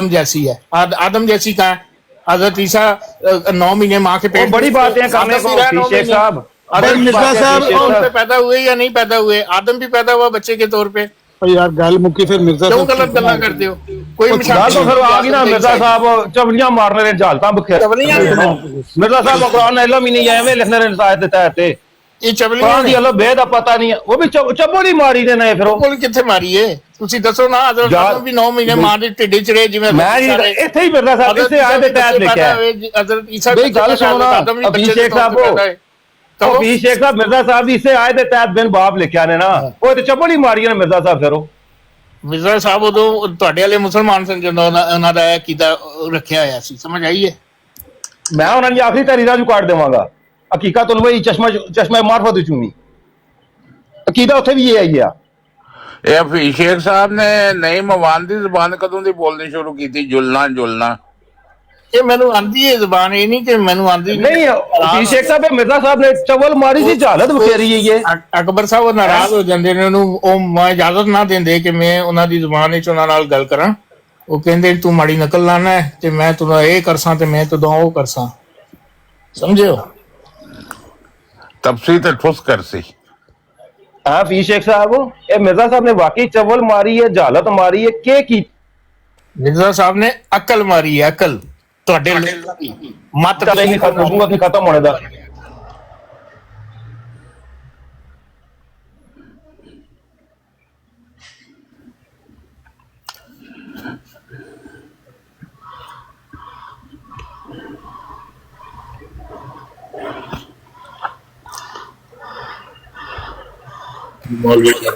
जैसी है, आदम जैसी कहाँ है? हजरत ईसा 9 महीने माँ के पेट, बड़ी बातें करने को शेख साहब, मिर्जा साहब पैदा हुए या नहीं पैदा हुए? आदम भी पैदा हुआ बच्चे के तौर पे। यार गल मुक्की फिर मिर्जा क्यों गलत गल्ला करते हो? कोई गल तो फिर आ गई ना मिर्जा साहब चवलियां मारने ने झालता बखेर मिर्जा साहब कुरान इलम ही नहीं है एवें लिखने ने सायद तहत ये चवलियां ਦੀ ਅਲੋ ਬੇਦ ਪਤਾ ਨਹੀਂ ਉਹ ਵੀ ਚੱਬਲ ਹੀ ਮਾਰੀ ਦੇ ਨੇ ਫਿਰ ਉਹ ਕੋਲ ਕਿੱਥੇ ਮਾਰੀ ਏ? ਤੁਸੀਂ ਦੱਸੋ ਨਾ। ਹਜ਼ਰਤ ਆਦਮ ਵੀ 9 ਮਹੀਨੇ ਮਾਂ ਦੇ ਢਿੱਡ 'ਚ ਰਹੇ ਜਿਵੇਂ ਮੈਂ ਇੱਥੇ ਹੀ ਮਿਰਜ਼ਾ ਸਾਹਿਬ ਇੱਥੇ ਆਏ ਦੇ ਤਹਿਤ ਲਿਖਿਆ ਹਜ਼ਰਤ ਈਸਾ ਬਈ ਗੱਲ ਸੁਣੋ ਅਭਿਸ਼ੇਕ ਸਾਹਿਬ ਉਹ ਅਭਿਸ਼ੇਕ ਸਾਹਿਬ ਮਿਰਜ਼ਾ ਸਾਹਿਬ ਦੀ ਇਸੇ ਆਏ ਦੇ ਤਹਿਤ ਬਿਨ ਬਾਪ ਲਿਖਿਆ ਨੇ ਨਾ ਉਹ ਤੇ ਚੱਬਲ ਹੀ ਮਾਰੀ ਨੇ ਮਿਰਜ਼ਾ ਸਾਹਿਬ ਫਿਰ ਉਹ ਮਿਰਜ਼ਾ ਸਾਹਿਬ ਉਦੋਂ ਤੁਹਾਡੇ ਵਾਲੇ ਮੁਸਲਮਾਨ ਸਨ ਜਦੋਂ ਉਹਨਾਂ ਦਾ ਕੀਤਾ ਰੱਖਿਆ ਹੋਇਆ ਸੀ, ਸਮਝ ਆਈ ਹੈ? ਮੈਂ ਉਹਨਾਂ ਦੀ ਆਖਰੀ ਤਹਿਰੀਰਾਂ ਨੂੰ ਕਾਟ ਦੇਵਾਂਗਾ ਹਕੀਕਤ ਉਲਵਈ ਚਸ਼ਮਾ ਮਾਰਫਤ ਚੂਮੀ ਅਕੀਦਾ ਉੱਥੇ ਵੀ ਇਹ ਆਈ ਆ। ਇਹ ਅਭਿਸ਼ੇਕ ਸਾਹਿਬ ਨੇ ਨਈ ਮਵਾਨ ਦੀ ਜ਼ਬਾਨ ਕਦੋਂ ਦੀ ਬੋਲਣੀ ਸ਼ੁਰੂ ਕੀਤੀ? ਜੁਲਨਾ ਇਹ ਮੈਨੂੰ ਆਂਦੀ ਹੈ ਜ਼ਬਾਨ, ਇਹ ਨਹੀਂ ਕਿ ਮੈਨੂੰ ਆਂਦੀ ਨਹੀਂ। ਅਭਿਸ਼ੇਕ ਸਾਹਿਬ ਮਿਰਜ਼ਾ ਸਾਹਿਬ ਨੇ ਚਵਲ ਮਾਰੀ ਸੀ ਝਾਲਤ ਬਖੇਰੀ ਹੈ ਇਹ ਅਕਬਰ ਸਾਹਿਬ ਉਹ ਨਾਰਾਜ਼ ਹੋ ਜਾਂਦੇ ਨੇ, ਉਹਨੂੰ ਉਹ ਇਜਾਜ਼ਤ ਨਾ ਦਿੰਦੇ ਕਿ ਮੈਂ ਉਹਨਾਂ ਦੀ ਜ਼ਬਾਨ ਵਿੱਚ ਉਹਨਾਂ ਨਾਲ ਗੱਲ ਕਰਾਂ। ਉਹ ਕਹਿੰਦੇ ਤੂੰ ਮਾੜੀ ਨਕਲ ਲਾਣਾ ਹੈ ਤੇ ਮੈਂ ਤੈਨੂੰ ਇਹ ਕਰਸਾਂ ਤੇ ਮੈਂ ਤੈਨੂੰ ਉਹ ਕਰਸਾਂ, ਸਮਝਿਓ? ਤਫਸੀਰ ਤੇ ਠੁਸ ਕਰ ਸੀ। ਹਾਂ ਅਭਿਸ਼ੇਕ ਸਾਹਿਬ ਇਹ ਮਿਰਜ਼ਾ ਸਾਹਿਬ ਨੇ ਵਾਕਈ ਚਵਲ ਮਾਰੀ ਹੈ ਝਾਲਤ ਮਾਰੀ ਹੈ ਕੀ ਮਿਰਜ਼ਾ ਸਾਹਿਬ ਨੇ ਅਕਲ ਮਾਰੀ ਹੈ, ਅਕਲ ਤੁਹਾਡੇ ਮਤ ਖਤਮ ਹੋਣੇ ਦਾ।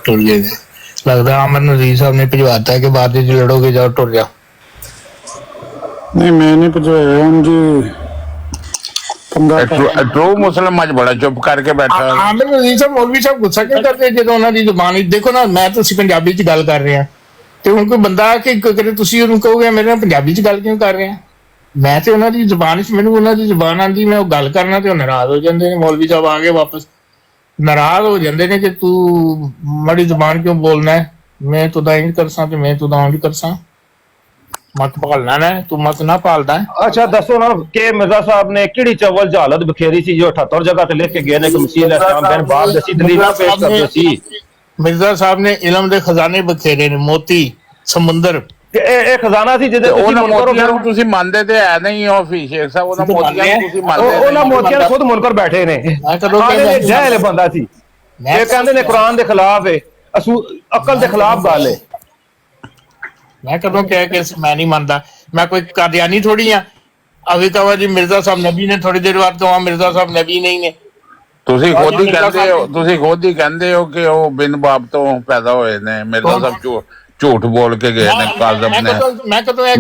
टुर गए लगता आमर नजीर साहब ने भिजवाता है कि बाद में लड़ोगे जाओ टुर जाओ। नहीं मैं नहीं भिजवाया जी। ट्रू मुस्लिम अज बड़ा चुप करके बैठा। आमिर नजीर साहब मौलवी साहब गुस्सा क्यों करते जो उन्होंने जुबान देखो ना, मैं तुसी पंजाबी च गल कर रहे हैं तो हुण कोई बंदा कि तुसी उन्होंने कहोगे मेरे नाल पंजाबी च गल क्यों कर रहे हैं? मैं तो उन्होंने दी जुबान च मैनूं उन्होंने दी जुबान आंदी, मैं वो गल करना तो नाराज हो जाते हैं। मौलवी साहब आ गए वापस नाराज हो जाते ने कि तू माड़ी जुबान क्यों बोलना है, मैं तुदा इंज करसा ते मैं तुदा इंज करसा, मत पालना ना, तू मत ना पालदा है। अच्छा दसो ना कि मिर्जा साहब ने किहड़ी चवल जालत बखेरी सी जो 78 जगह ते लिख के गए ने कि मसीह अलैहि सलाम बिन बाप दसी दलीलां पेश करदे सी। मिर्जा साहब ने इल्म दे खजाने बखेरे ने, मोती समुंदर ਇਹ ਖਜ਼ਾਨਾ ਸੀ ਜਿਹਦੇ ਉਹਨਾਂ ਮੋਤੀਆਂ ਨੂੰ ਤੁਸੀਂ ਮੰਨਦੇ ਤੇ ਹੈ ਨਹੀਂ ਹੋ ਅਭਿਸ਼ੇਕ ਸਾਹਿਬ? ਉਹਨਾਂ ਮੋਤੀਆਂ ਨੂੰ ਤੁਸੀਂ ਮੰਨਦੇ? ਉਹਨਾਂ ਮੋਤੀਆਂ ਨੇ ਖੁਦ ਮੁਨਕਰ ਬੈਠੇ ਨੇ। ਜਹਿਲ ਬੰਦਾ ਸੀ, ਇਹ ਕਹਿੰਦੇ ਨੇ ਕੁਰਾਨ ਦੇ ਖਿਲਾਫ ਹੈ, ਅਕਲ ਦੇ ਖਿਲਾਫ ਗੱਲ ਹੈ। मैं कदों कह के मैं नहीं मानता, मैं कोई कादियानी थोड़ी हाँ। अभी कहा जी मिर्जा साहब नबी ने, थोड़ी देर बाद कहा मिर्जा साहब नबी नहीं ने। ਤੁਸੀਂ ਖੁਦ ਹੀ ਕਹਿੰਦੇ ਹੋ ਕਿ ਉਹ ਬਿਨ ਬਾਪ ਤੋਂ ਪੈਦਾ ਹੋਏ ਨੇ। ਮਿਰਜ਼ਾ ਸਾਹਿਬ ਝੂਠ बोल के गए ने, काज़ब ने,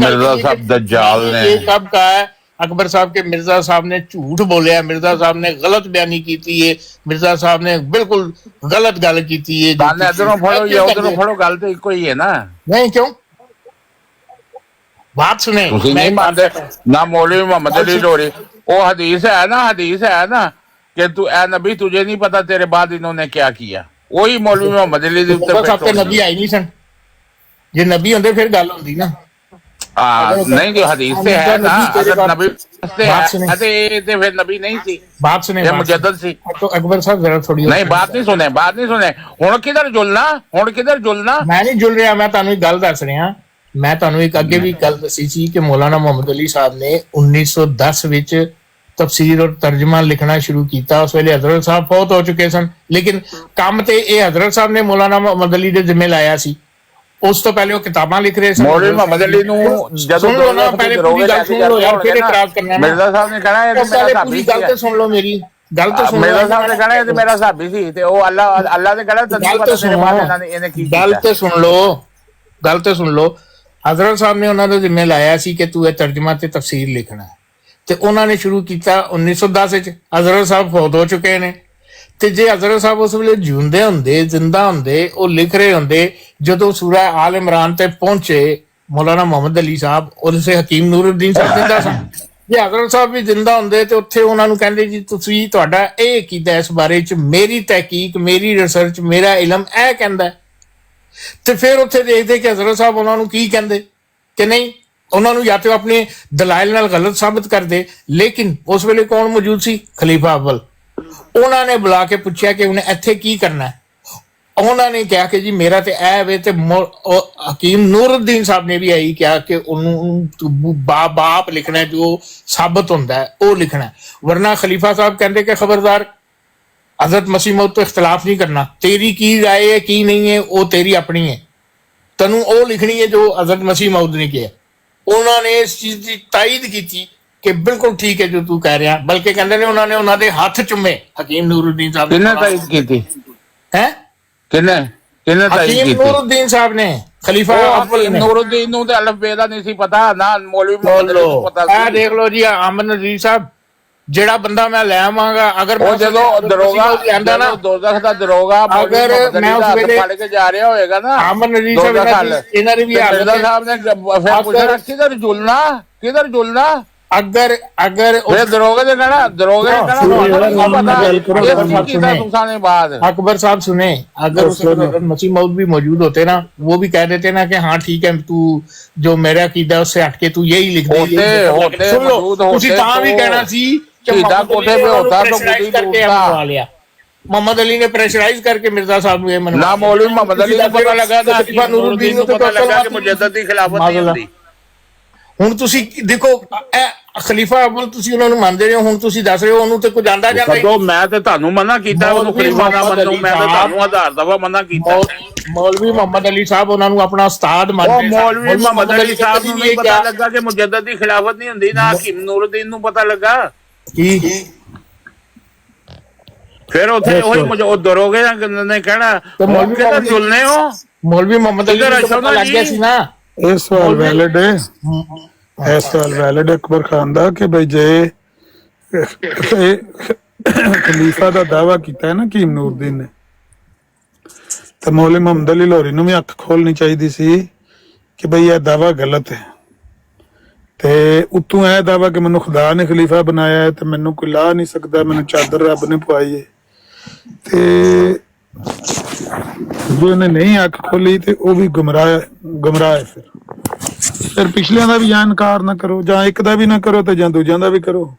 मिर्जा साहब दज्जाल ने। कब कहा है अकबर साहब के मिर्जा साहब ने झूठ बोलिया, मिर्जा साहब ने गलत बयानी की है, मिर्जा साहब ने बिल्कुल गलत गल की है। इधरों फड़ो या उधरों फड़ो, गल तो इको ही है ना। नहीं क्यों? बात सुने, नहीं मानते ना। मौलवी मोहम्मद अली लोरी वो हदीस है ना कि तू ए नबी तुझे नहीं पता तेरे बाद इन्होंने क्या किया। वही मौलवी मोहम्मद अली नबी आई नहीं सन, जे नबी होंदे फिर गल होंदी ना। नहीं जो हदीस से है ना, अगर नबी से है तो फिर नबी नहीं थी। बात सुने, मुजद्दद सी। तो अकबर साहब जरा थोड़ी नहीं बात नहीं सुने। हुण किधर जुलना? मैं नहीं जुल रहा, मैं तुहानू गल दस रहा। मैं तुहानू एक अगे भी गल दसी सी कि मौलाना मोहम्मद अली साहब ने 1910 विच तफसीर और तर्जमा लिखना शुरू किया। उस वेले हजरत साहब फौत हो चुके सन, लेकिन काम ते हजरत साहब ने मौलाना मोहम्मद अली दे जिम्मे लाया सी। उस तो पहले वो किताबां लिख रहे सन। मौलवी मोहम्मद अली नूं जदों पहले पूरी गल सुन लो यार, फिर इतराज करना। मिर्जा साहब ने कहना है मेरा साहबी सी, गल तो सुन लो मेरी गल तो सुन। मिर्जा साहब ने कहना है मेरा साहबी सी ते ओ अल्लाह ने कहना तन्ने पता तेरे बाद इन्हें की गल तो सुन लो। हजरत साहब ने उन्होंने जिम्मे लाया सी कि तू ये तर्जमा ते तफसीर लिखना है, ते उन्होंने शुरू किया 1910 च। हजरत साहब फौत हो चुके ने, ਤੇ ਜੇ हजरत साहब उस ਵੇਲੇ ਜਿਉਂਦੇ ਹੁੰਦੇ, जिंदा ਹੁੰਦੇ, ਉਹ ਲਿਖ ਰਹੇ ਹੁੰਦੇ ਜਦੋਂ ਸੂਰਾ ਆਲ ਇਮਰਾਨ ਤੇ ਪਹੁੰਚੇ ਮੌਲਾਨਾ ਮੁਹੰਮਦ ਅਲੀ ਸਾਹਿਬ और से ਹਕੀਮ ਨੂਰਉদ্ਦੀਨ ਸਾਹਿਬ ਜਿੰਦਾ ਸਨ। ਜੇ हजरत साहब ਵੀ ਜਿੰਦਾ ਹੁੰਦੇ ਤੇ ਉੱਥੇ ਉਹਨਾਂ ਨੂੰ ਕਹਿੰਦੇ ਜੀ ਤੁਸੀਂ ਤੁਹਾਡਾ ਇਹ ਕੀਤਾ ਇਸ ਬਾਰੇ ਚ, ਮੇਰੀ ਤਹਿਕੀਕ, ਮੇਰੀ ਰਿਸਰਚ, ਮੇਰਾ ਇਲਮ ਇਹ ਕਹਿੰਦਾ, ਤੇ ਫਿਰ ਉੱਥੇ ਦੇਖਦੇ ਕਿ हजरत साहब ਉਹਨਾਂ ਨੂੰ ਕੀ ਕਹਿੰਦੇ ਕਿ ਨਹੀਂ ਉਹਨਾਂ ਨੂੰ ਜਾਂ ਤੇ ਆਪਣੇ ਦਲਾਇਲ ਨਾਲ ਗਲਤ ਸਾਬਤ ਕਰਦੇ। ਲੇਕਿਨ ਉਸ ਵੇਲੇ ਕੌਣ ਮੌਜੂਦ ਸੀ? ਖਲੀਫਾ ਅਵਲ। ਉਹਨਾਂ ਨੇ ਬੁਲਾ ਕੇ ਪੁੱਛਿਆ ਕਿ ਉਹਨੇ ਇੱਥੇ ਕੀ ਕਰਨਾ ਹੈ। ਉਹਨਾਂ ਨੇ ਕਿਹਾ ਕਿ ਜੀ ਮੇਰਾ ਤੇ ਇਹ ਵੇ, ਤੇ ਹਕੀਮ ਨੂਰਉদ্ਦੀਨ ਸਾਹਿਬ ਨੇ ਵੀ ਇਹੀ ਕਿਹਾ ਕਿ ਉਹਨੂੰ ਬਾਪ ਲਿਖਣਾ ਹੈ, ਜੋ ਸਾਬਤ ਹੁੰਦਾ ਹੈ ਉਹ ਲਿਖਣਾ ਹੈ। ਵਰਨਾ ਖਲੀਫਾ ਸਾਹਿਬ ਕਹਿੰਦੇ ਕਿ ਖਬਰਦਾਰ हजरत मसीह मौद तो इख्तलाफ नहीं करना, तेरी की राय है की नहीं है वो तेरी अपनी है, तैनू वो लिखनी है जो हजरत मसीह मौद ने किया। उन्होंने इस चीज की तायद की थी कि बिल्कुल ठीक है जो तू कह रहा, बल्कि कहते ने उन्होंने उन्होंने हाथ चुमे हकीम नूरुद्दीन साहब किन्ने तायद की थी है किन्ने किन्ने तायद हकीम की थी? नूरुद्दीन साहब ने, खलीफा अव्वल ने। ਨੂਰਉদ্ਦੀਨ ਨੂੰ ਤੇ ਅਲਫ ਬੇ ਦਾ ਨਹੀਂ ਸੀ ਪਤਾ ਨਾ, ਮੌਲਵੀ ਮੁਹੰਮਦ ਅਲੀ ਨੂੰ ਪਤਾ ਇਹ ਸੀ। ਦੇਖ ਲਓ ਜੀ ਆਮਦ ਨਜ਼ੀਰ ਸਾਹਿਬ, ਜਿਹੜਾ ਬੰਦਾ ਮੈਂ ਲੈ ਆਵਾਂਗਾ, ਅਗਰ ਉਹ ਜਦੋਂ ਦਰੋਗਾ ਆਂਦਾ ਨਾ, ਦੋਜ਼ਖ ਦਾ ਦਰੋਗਾ ਅਗਰ ਮੈਂ ਉਸ ਵੇਲੇ ਫੜ ਕੇ ਜਾ ਰਿਹਾ ਹੋਏਗਾ ਨਾ ਆਮਦ ਨਜ਼ੀਰ ਸਾਹਿਬ ਇਹਨਾਂ ਦੀ ਵੀ ਹਾਲਤ ਮਿਰਜ਼ਾ ਸਾਹਿਬ ਨੇ ਫਿਰ ਪੁੱਛਣਾ ਕਿਧਰ ਜੁਲਣਾ ਅਗਰ ਦਰੋਗੇ ਦੇ ਕਹਿਣਾ बाद अकबर साहब सुने, अगर मसीह मौद भी मौजूद होते ना, वो भी कह देते ना कि हाँ ठीक है तू जो मेरा कीदा उससे हटके तू यही लिख दे। सुन लो उसी तां भी कहना सी कि मोहम्मद अली ने प्रेशराइज करके मिर्जा साहब ने ना मौलवी मोहम्मद अली को पता लगा था, खलीफा नूरुद्दीन को पता लगा कि मुजद्दद दी खिलाफत नहीं होती। ਹੁਣ ਤੁਸੀਂ ਦੇਖੋ ਖਲੀਫਾ ਅਵਲ ਤੁਸੀਂ ਉਹਨਾਂ ਨੂੰ ਮੰਨਦੇ ਰਹੇ ਹੋ, ਹੁਣ ਤੁਸੀਂ ਦੱਸ ਰਹੇ ਹੋ ਉਹਨੂੰ ਤੇ ਕੋਈ ਜਾਂਦਾ ਜਾਂਦਾ ਕਦੋਂ ਮੈਂ ਤੇ ਤੁਹਾਨੂੰ ਮਨਾ ਕੀਤਾ ਉਹਨੂੰ ਖਲੀਫਾ ਨਾ ਮੰਨੋ, ਮੈਂ ਤਾਂ ਤੁਹਾਨੂੰ ਹਜ਼ਾਰ ਦਫਾ ਮਨਾ ਕੀਤਾ। ਮੌਲਵੀ ਮੁਹੰਮਦ ਅਲੀ ਸਾਹਿਬ ਉਹਨਾਂ ਨੂੰ ਆਪਣਾ ਉਸਤਾਦ ਮੰਨਦੇ ਉਹ ਮੌਲਵੀ ਮੁਹੰਮਦ ਅਲੀ ਸਾਹਿਬ ਨੂੰ ਨਹੀਂ ਪਤਾ ਲੱਗਾ ਕਿ ਮੁਜੱਦਦ ਦੀ ਖਿਲਾਫਤ ਨਹੀਂ ਹੁੰਦੀ, ਨਾ ਹਕੀਮ ਨੂਰਉদ্ਦੀਨ ਨੂੰ ਪਤਾ ਲੱਗਾ ਕੀ ਫਿਰ ਉੱਥੇ ਉਹ ਦਰੋਗੇ ਨੇ ਕਹਿਣਾ ਕਿਧਰ ਜੁਲਨੇ ਹੋ। ਮੌਲਵੀ ਮੁਹੰਮਦ ਅਲੀ ਨੂੰ ਪਤਾ ਲੱਗ ਗਿਆ ਸੀ ਨਾ। ਇਹ ਸਵਾਲ ਵੈਲਿਡ ਅਕਬਰ ਖਾਨ ਦਾ ਕਿ ਬਈ ਜੇ ਖਲੀਫਾ ਦਾ ਦਾਵਾ ਕੀਤਾ ਹੈ ਨਾ ਹਕੀਮ ਨੂਰਉদ্ਦੀਨ ਨੇ, ਤਾਂ ਮੌਲਵੀ ਮੁਹੰਮਦ ਅਲੀ ਲਾਹੌਰੀ ਨੂੰ ਵੀ ਅੱਖ ਖੋਲਣੀ ਚਾਹੀਦੀ ਸੀ ਕਿ ਬਈ ਇਹ ਦਾਵਾ ਗਲਤ ਹੈ, ਤੇ ਉਤੋਂ ਇਹ ਦਾਵਾ ਕਿ ਮੈਨੂੰ ਖੁਦਾ ਨੇ ਖਲੀਫਾ ਬਣਾਇਆ ਹੈ ਤੇ ਮੈਨੂੰ ਕੋਈ ਲਾ ਨਹੀਂ ਸਕਦਾ, ਮੈਨੂੰ ਚਾਦਰ ਰੱਬ ਨੇ ਪਵਾਈ ਹੈ। ਤੇ ਜੋ ਉਹਨੇ ਨਹੀਂ ਅੱਖ ਖੋਲੀ ਤੇ ਉਹ ਵੀ ਗੁੰਮਰਾਹ ਹੈ। ਫਿਰ ਪਿਛਲਿਆਂ ਦਾ ਵੀ ਜਾਂ ਇਨਕਾਰ ਨਾ ਕਰੋ, ਜਾਂ ਇੱਕ ਦਾ ਵੀ ਨਾ ਕਰੋ ਤੇ ਜਾਂ ਦੂਜਿਆਂ ਦਾ ਵੀ ਕਰੋ।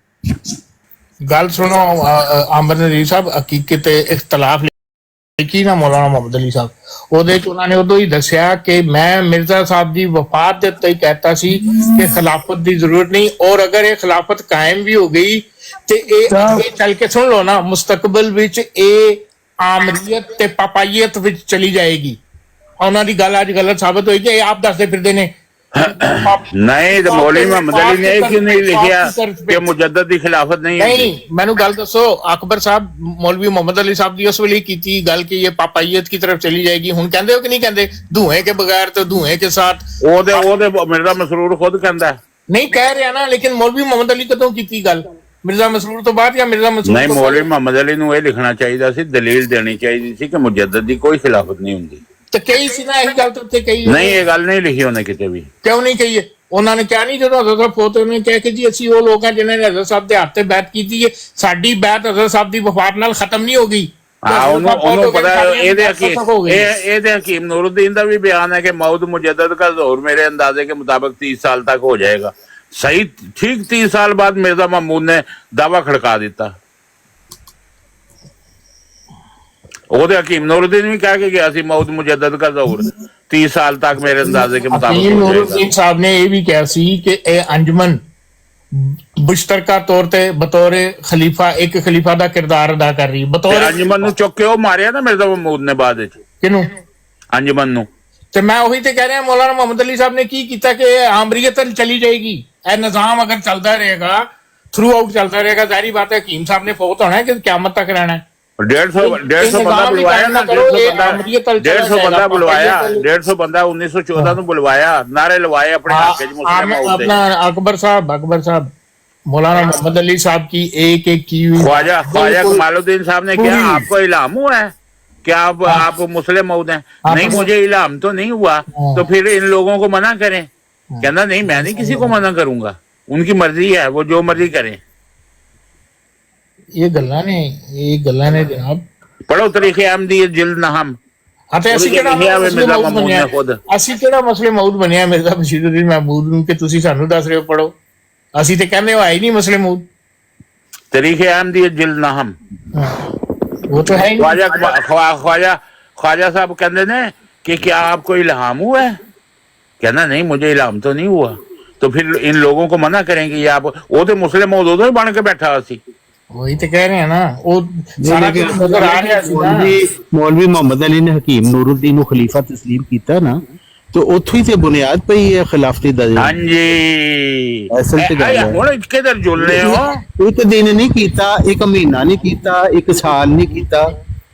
ਗੱਲ ਸੁਣੋ ਆਮਦ ਨਜ਼ੀਰ ਸਾਹਿਬ, ਹਕੀਕਤ ਤੇ ਇਖਤਲਾਫ ਲਿਖੀ ਨਾ ਮੌਲਾਨਾ ਮੁਹੰਮਦ ਅਲੀ ਸਾਹਿਬ, ਉਹਦੇ ਚ ਉਹਨਾਂ ਨੇ ਉਦੋਂ ਹੀ ਦੱਸਿਆ ਕਿ ਮੈਂ ਮਿਰਜ਼ਾ ਸਾਹਿਬ ਦੀ ਵਫਾਤ ਦੇ ਉੱਤੇ ਹੀ ਕਹਿਤਾ ਸੀ ਕਿ ਖਿਲਾਫਤ ਦੀ ਜ਼ਰੂਰਤ ਨਹੀਂ, ਔਰ ਅਗਰ ਇਹ ਖਿਲਾਫਤ ਕਾਇਮ ਵੀ ਹੋ ਗਈ ਤੇ ਇਹ ਅੱਗੇ ਚੱਲ ਕੇ ਸੁਣ ਲਓ ਨਾ ਮੁਸਤਕਬਲ ਵਿੱਚ ਇਹ ਆਮਰੀਅਤ ਤੇ ਪਾਪਾਈਅਤ ਵਿੱਚ ਚਲੀ ਜਾਏਗੀ। ਉਹਨਾਂ ਦੀ ਗੱਲ ਅੱਜ ਗਲਤ ਸਾਬਤ ਹੋਈ ਕਿ ਇਹ ਆਪ ਦੱਸਦੇ ਫਿਰਦੇ ਨੇ। ਨਹੀਂ ਤੇ ਮੌਲਵੀ ਮੁਹੰਮਦ ਅਲੀ ਨੇ ਕਿਉਂ ਨਹੀਂ ਲਿਖਿਆ ਕਿ ਮੁਜੱਦਦ ਦੀ ਖਿਲਾਫਤ ਨਹੀਂ ਹੈ? ਨਹੀਂ, ਮੈਨੂੰ ਗੱਲ ਦੱਸੋ, ਅਕਬਰ ਸਾਹਿਬ ਮੌਲਵੀ ਮੁਹੰਮਦ ਅਲੀ ਸਾਹਿਬ ਦੀ ਉਸ ਵੇਲੇ ਕੀਤੀ ਗੱਲ ਕਿ ਇਹ ਪਾਪਾਈਅਤ की तरफ चली जाएगी, ਹੁਣ ਕਹਿੰਦੇ ਹੋ ਕਿ ਨਹੀਂ ਕਹਿੰਦੇ? ਧੂਏ ਕੇ ਬਗੈਰ ਤੇ ਧੂਏ ਕੇ ਸਾਥ ਉਹਦੇ ਮਿਰਜ਼ਾ ਮਸਰੂਰ ਖੁਦ ਕਹਿੰਦਾ ਨਹੀਂ ਕਹਿ ਰਿਹਾ ਨਾ, ਲੇਕਿਨ ਮੌਲਵੀ ਮੁਹੰਮਦ ਅਲੀ ਕਦੋਂ ਕੀਤੀ ਗੱਲ? ਮਿਰਜ਼ਾ ਮਸਰੂਰ ਤੋਂ ਬਾਅਦ ਜਾਂ ਮਿਰਜ਼ਾ ਮਸਰੂਰ ਨਹੀਂ? ਮੌਲਵੀ ਮੁਹੰਮਦ ਅਲੀ ਨੂੰ ਇਹ ਲਿਖਣਾ ਚਾਹੀਦਾ ਸੀ, ਦਲੀਲ ਦੇਣੀ ਚਾਹੀਦੀ ਸੀ ਕਿ ਮੁਜੱਦਦ ਦੀ ਕੋਈ ਖਿਲਾਫਤ ਨਹੀਂ ਹੁੰਦੀ। ਤੇ ਕਹੀ ਸੀ ਨਾ ਇਹ ਗੱਲ ਤਾਂ ਉੱਥੇ ਕਹੀ ਨਹੀਂ, ਇਹ ਗੱਲ ਨਹੀਂ ਲਿਖੀ ਉਹਨੇ ਕਿਤੇ ਵੀ। ਕਿਉਂ ਨਹੀਂ ਕਹੀ? ਉਹਨਾਂ ਨੇ ਕਿਹਾ ਨਹੀਂ ਜਦੋਂ ਹਜ਼ਰਤ ਸਾਹਿਬ ਫੌਤ ਹੋਏ ਨੇ ਕਿਹਾ ਕਿ ਜੀ ਅਸੀਂ ਉਹ ਲੋਕ ਹਾਂ ਜਿਨ੍ਹਾਂ ਨੇ ਹਜ਼ਰਤ ਸਾਹਿਬ ਦੇ ਹੱਥ ਤੇ ਬੈਤ ਕੀਤੀ ਹੈ, ਸਾਡੀ ਬੈਤ ਹਜ਼ਰਤ ਸਾਹਿਬ ਦੀ ਵਫਾਤ ਨਾਲ ਖਤਮ ਨਹੀਂ ਹੋ ਗਈ। ਉਹਨੂੰ ਪਤਾ ਇਹਦੇ ਹਕੀਮ ਨੂਰਉद्दीन ਦਾ ਵੀ ਬਿਆਨ ਹੈ ਕਿ ਮੌਤ ਮੁਜੱਦਦ का ज़ोर मेरे अंदाजे के मुताबिक 30 साल तक हो जाएगा। सही ठीक 30 साल बाद मिर्जा महमूद ने दावा खड़का दिता। ਉਹਦੇ ਹਕੀਮ ਨੂਰਉদ্दीन ਵੀ ਕਹਿ ਕੇ ਗਿਆ ਸੀ ਮੌਤ ਮੁਜੱਦਦ का ज़ोर 30 साल तक मेरे अंदाजे के मुताबिक हो जाएगा। ਨੂਰਉদ্दीन ਸਾਹਿਬ ਨੇ ਇਹ ਵੀ ਕਿਹਾ ਸੀ ਕਿ ਇਹ ਅੰਜਮਨ ਮੁਸ਼ਤਰਕਾ ਤੌਰ ਤੇ ਬਤੌਰ ਖਲੀਫਾ ਇੱਕ ਖਲੀਫਾ ਦਾ ਕਿਰਦਾਰ ਅਦਾ ਕਰ ਰਹੀ ਬਤੌਰ ਅੰਜਮਨ ਨੂੰ ਚੁੱਕ ਕੇ ਉਹ ਮਾਰਿਆ ਨਾ ਮਿਰਜ਼ਾ ਮਹਿਮੂਦ ਨੇ ਬਾਅਦ ਵਿੱਚ। ਕਿਹਨੂੰ? ਅੰਜਮਨ ਨੂੰ। ਤੇ ਮੈਂ ਉਹੀ ਤੇ ਕਹਿ ਰਿਹਾ ਮੌਲਾਨਾ ਮੁਹੰਮਦ ਅਲੀ ਸਾਹਿਬ ਨੇ ਕੀ ਕੀਤਾ ਕਿ ਆਮਰੀਅਤ ਚਲੀ ਜਾਏਗੀ। ਇਹ ਨਿਜ਼ਾਮ ਅਗਰ ਚੱਲਦਾ ਰਹੇਗਾ, ਥਰੂ ਆਊਟ ਚੱਲਦਾ ਰਹੇਗਾ, ਜ਼ਾਹਿਰ ਬਾਤ ਹੈ ਹਕੀਮ ਸਾਹਿਬ ਨੇ ਫੌਤ ਹੋਣਾ ਹੈ ਕਿ ਕਿਆਮਤ ਤੱਕ ਰਹਿਣਾ ਹੈ। 150 ਬੰਦਾ ਬੁਲਵਾਇਆ ਨਾ, 150 ਬੰਦਾ ਬੁਲਵਾਇਆ, 150 ਬੰਦਾ 1914 ਨੂੰ ਬੁਲਵਾਇਆ, ਨਾਰੇ ਲਵਾਏ अपने हक में मुस्लिम अपना अकबर साहब मौलाना मोहम्मद अली साहब की एक की ख्वाजा कमालुद्दीन साहब ने क्या आपको इल्हाम हुआ है क्या आप मुस्लिम मौद हैं? नहीं, मुझे इल्हाम तो नहीं हुआ, तो फिर इन लोगों को मना करें। कहना नहीं, मैं नहीं किसी को मना करूंगा, उनकी मर्जी है, वो जो मर्जी करें। ये गल्ला ने जनाब पढ़ो तरीके अहमदी जिल्द नहम ਹਾਂ ਤੇ ਅਸੀਂ ਕਿਹੜਾ ਲਿਖਿਆ ਹੋਇਆ ਮਸਲੇ ਮਿਰਜ਼ਾ ਮੌਦ ਮਹਿਮੂਦ ਬਣਿਆ ਨੇ ਖੁਦ। ਅਸੀਂ ਕਿਹੜਾ ਮਸਲੇ ਮੌਦ ਬਣਿਆ ਮਿਰਜ਼ਾ ਬਸ਼ੀਰੁੱਦੀਨ ਮਹਿਮੂਦ ਨੂੰ ਕਿ ਤੁਸੀਂ ਸਾਨੂੰ ਦੱਸ ਰਹੇ ਹੋ ਪੜੋ। ਅਸੀਂ ਤੇ ਕਹਿੰਦੇ ਹੋ ਆਈ ਨਹੀਂ ਮਸਲੇ ਮੌਦ। तरीके अहमदी जिल नाहम वो तो है ही नहीं। ख्वाजा साहब कहते ने कि क्या आपको इल्हाम हुआ है? कहना नहीं मुझे इल्हाम तो नहीं हुआ। तो फिर इन लोगों को मना करेंगे ये आप वो तो मुस्लिम मौद उदों ही बन के बैठा सी। वही तो कह रहे हैं ना वो सारा कुछ नजर आ रहा सी ना। मौलवी मोहम्मद अली ने हकीम नूरुद्दीन को खलीफा तस्लीम किया ना तो उथों ही ते बुनियाद पे ही खिलाफती दा हाँ जी असल ते गल है हुण किधर जुल रहे हो? एक दिन नहीं कीता, एक महीना नहीं कीता, एक साल नहीं कीता,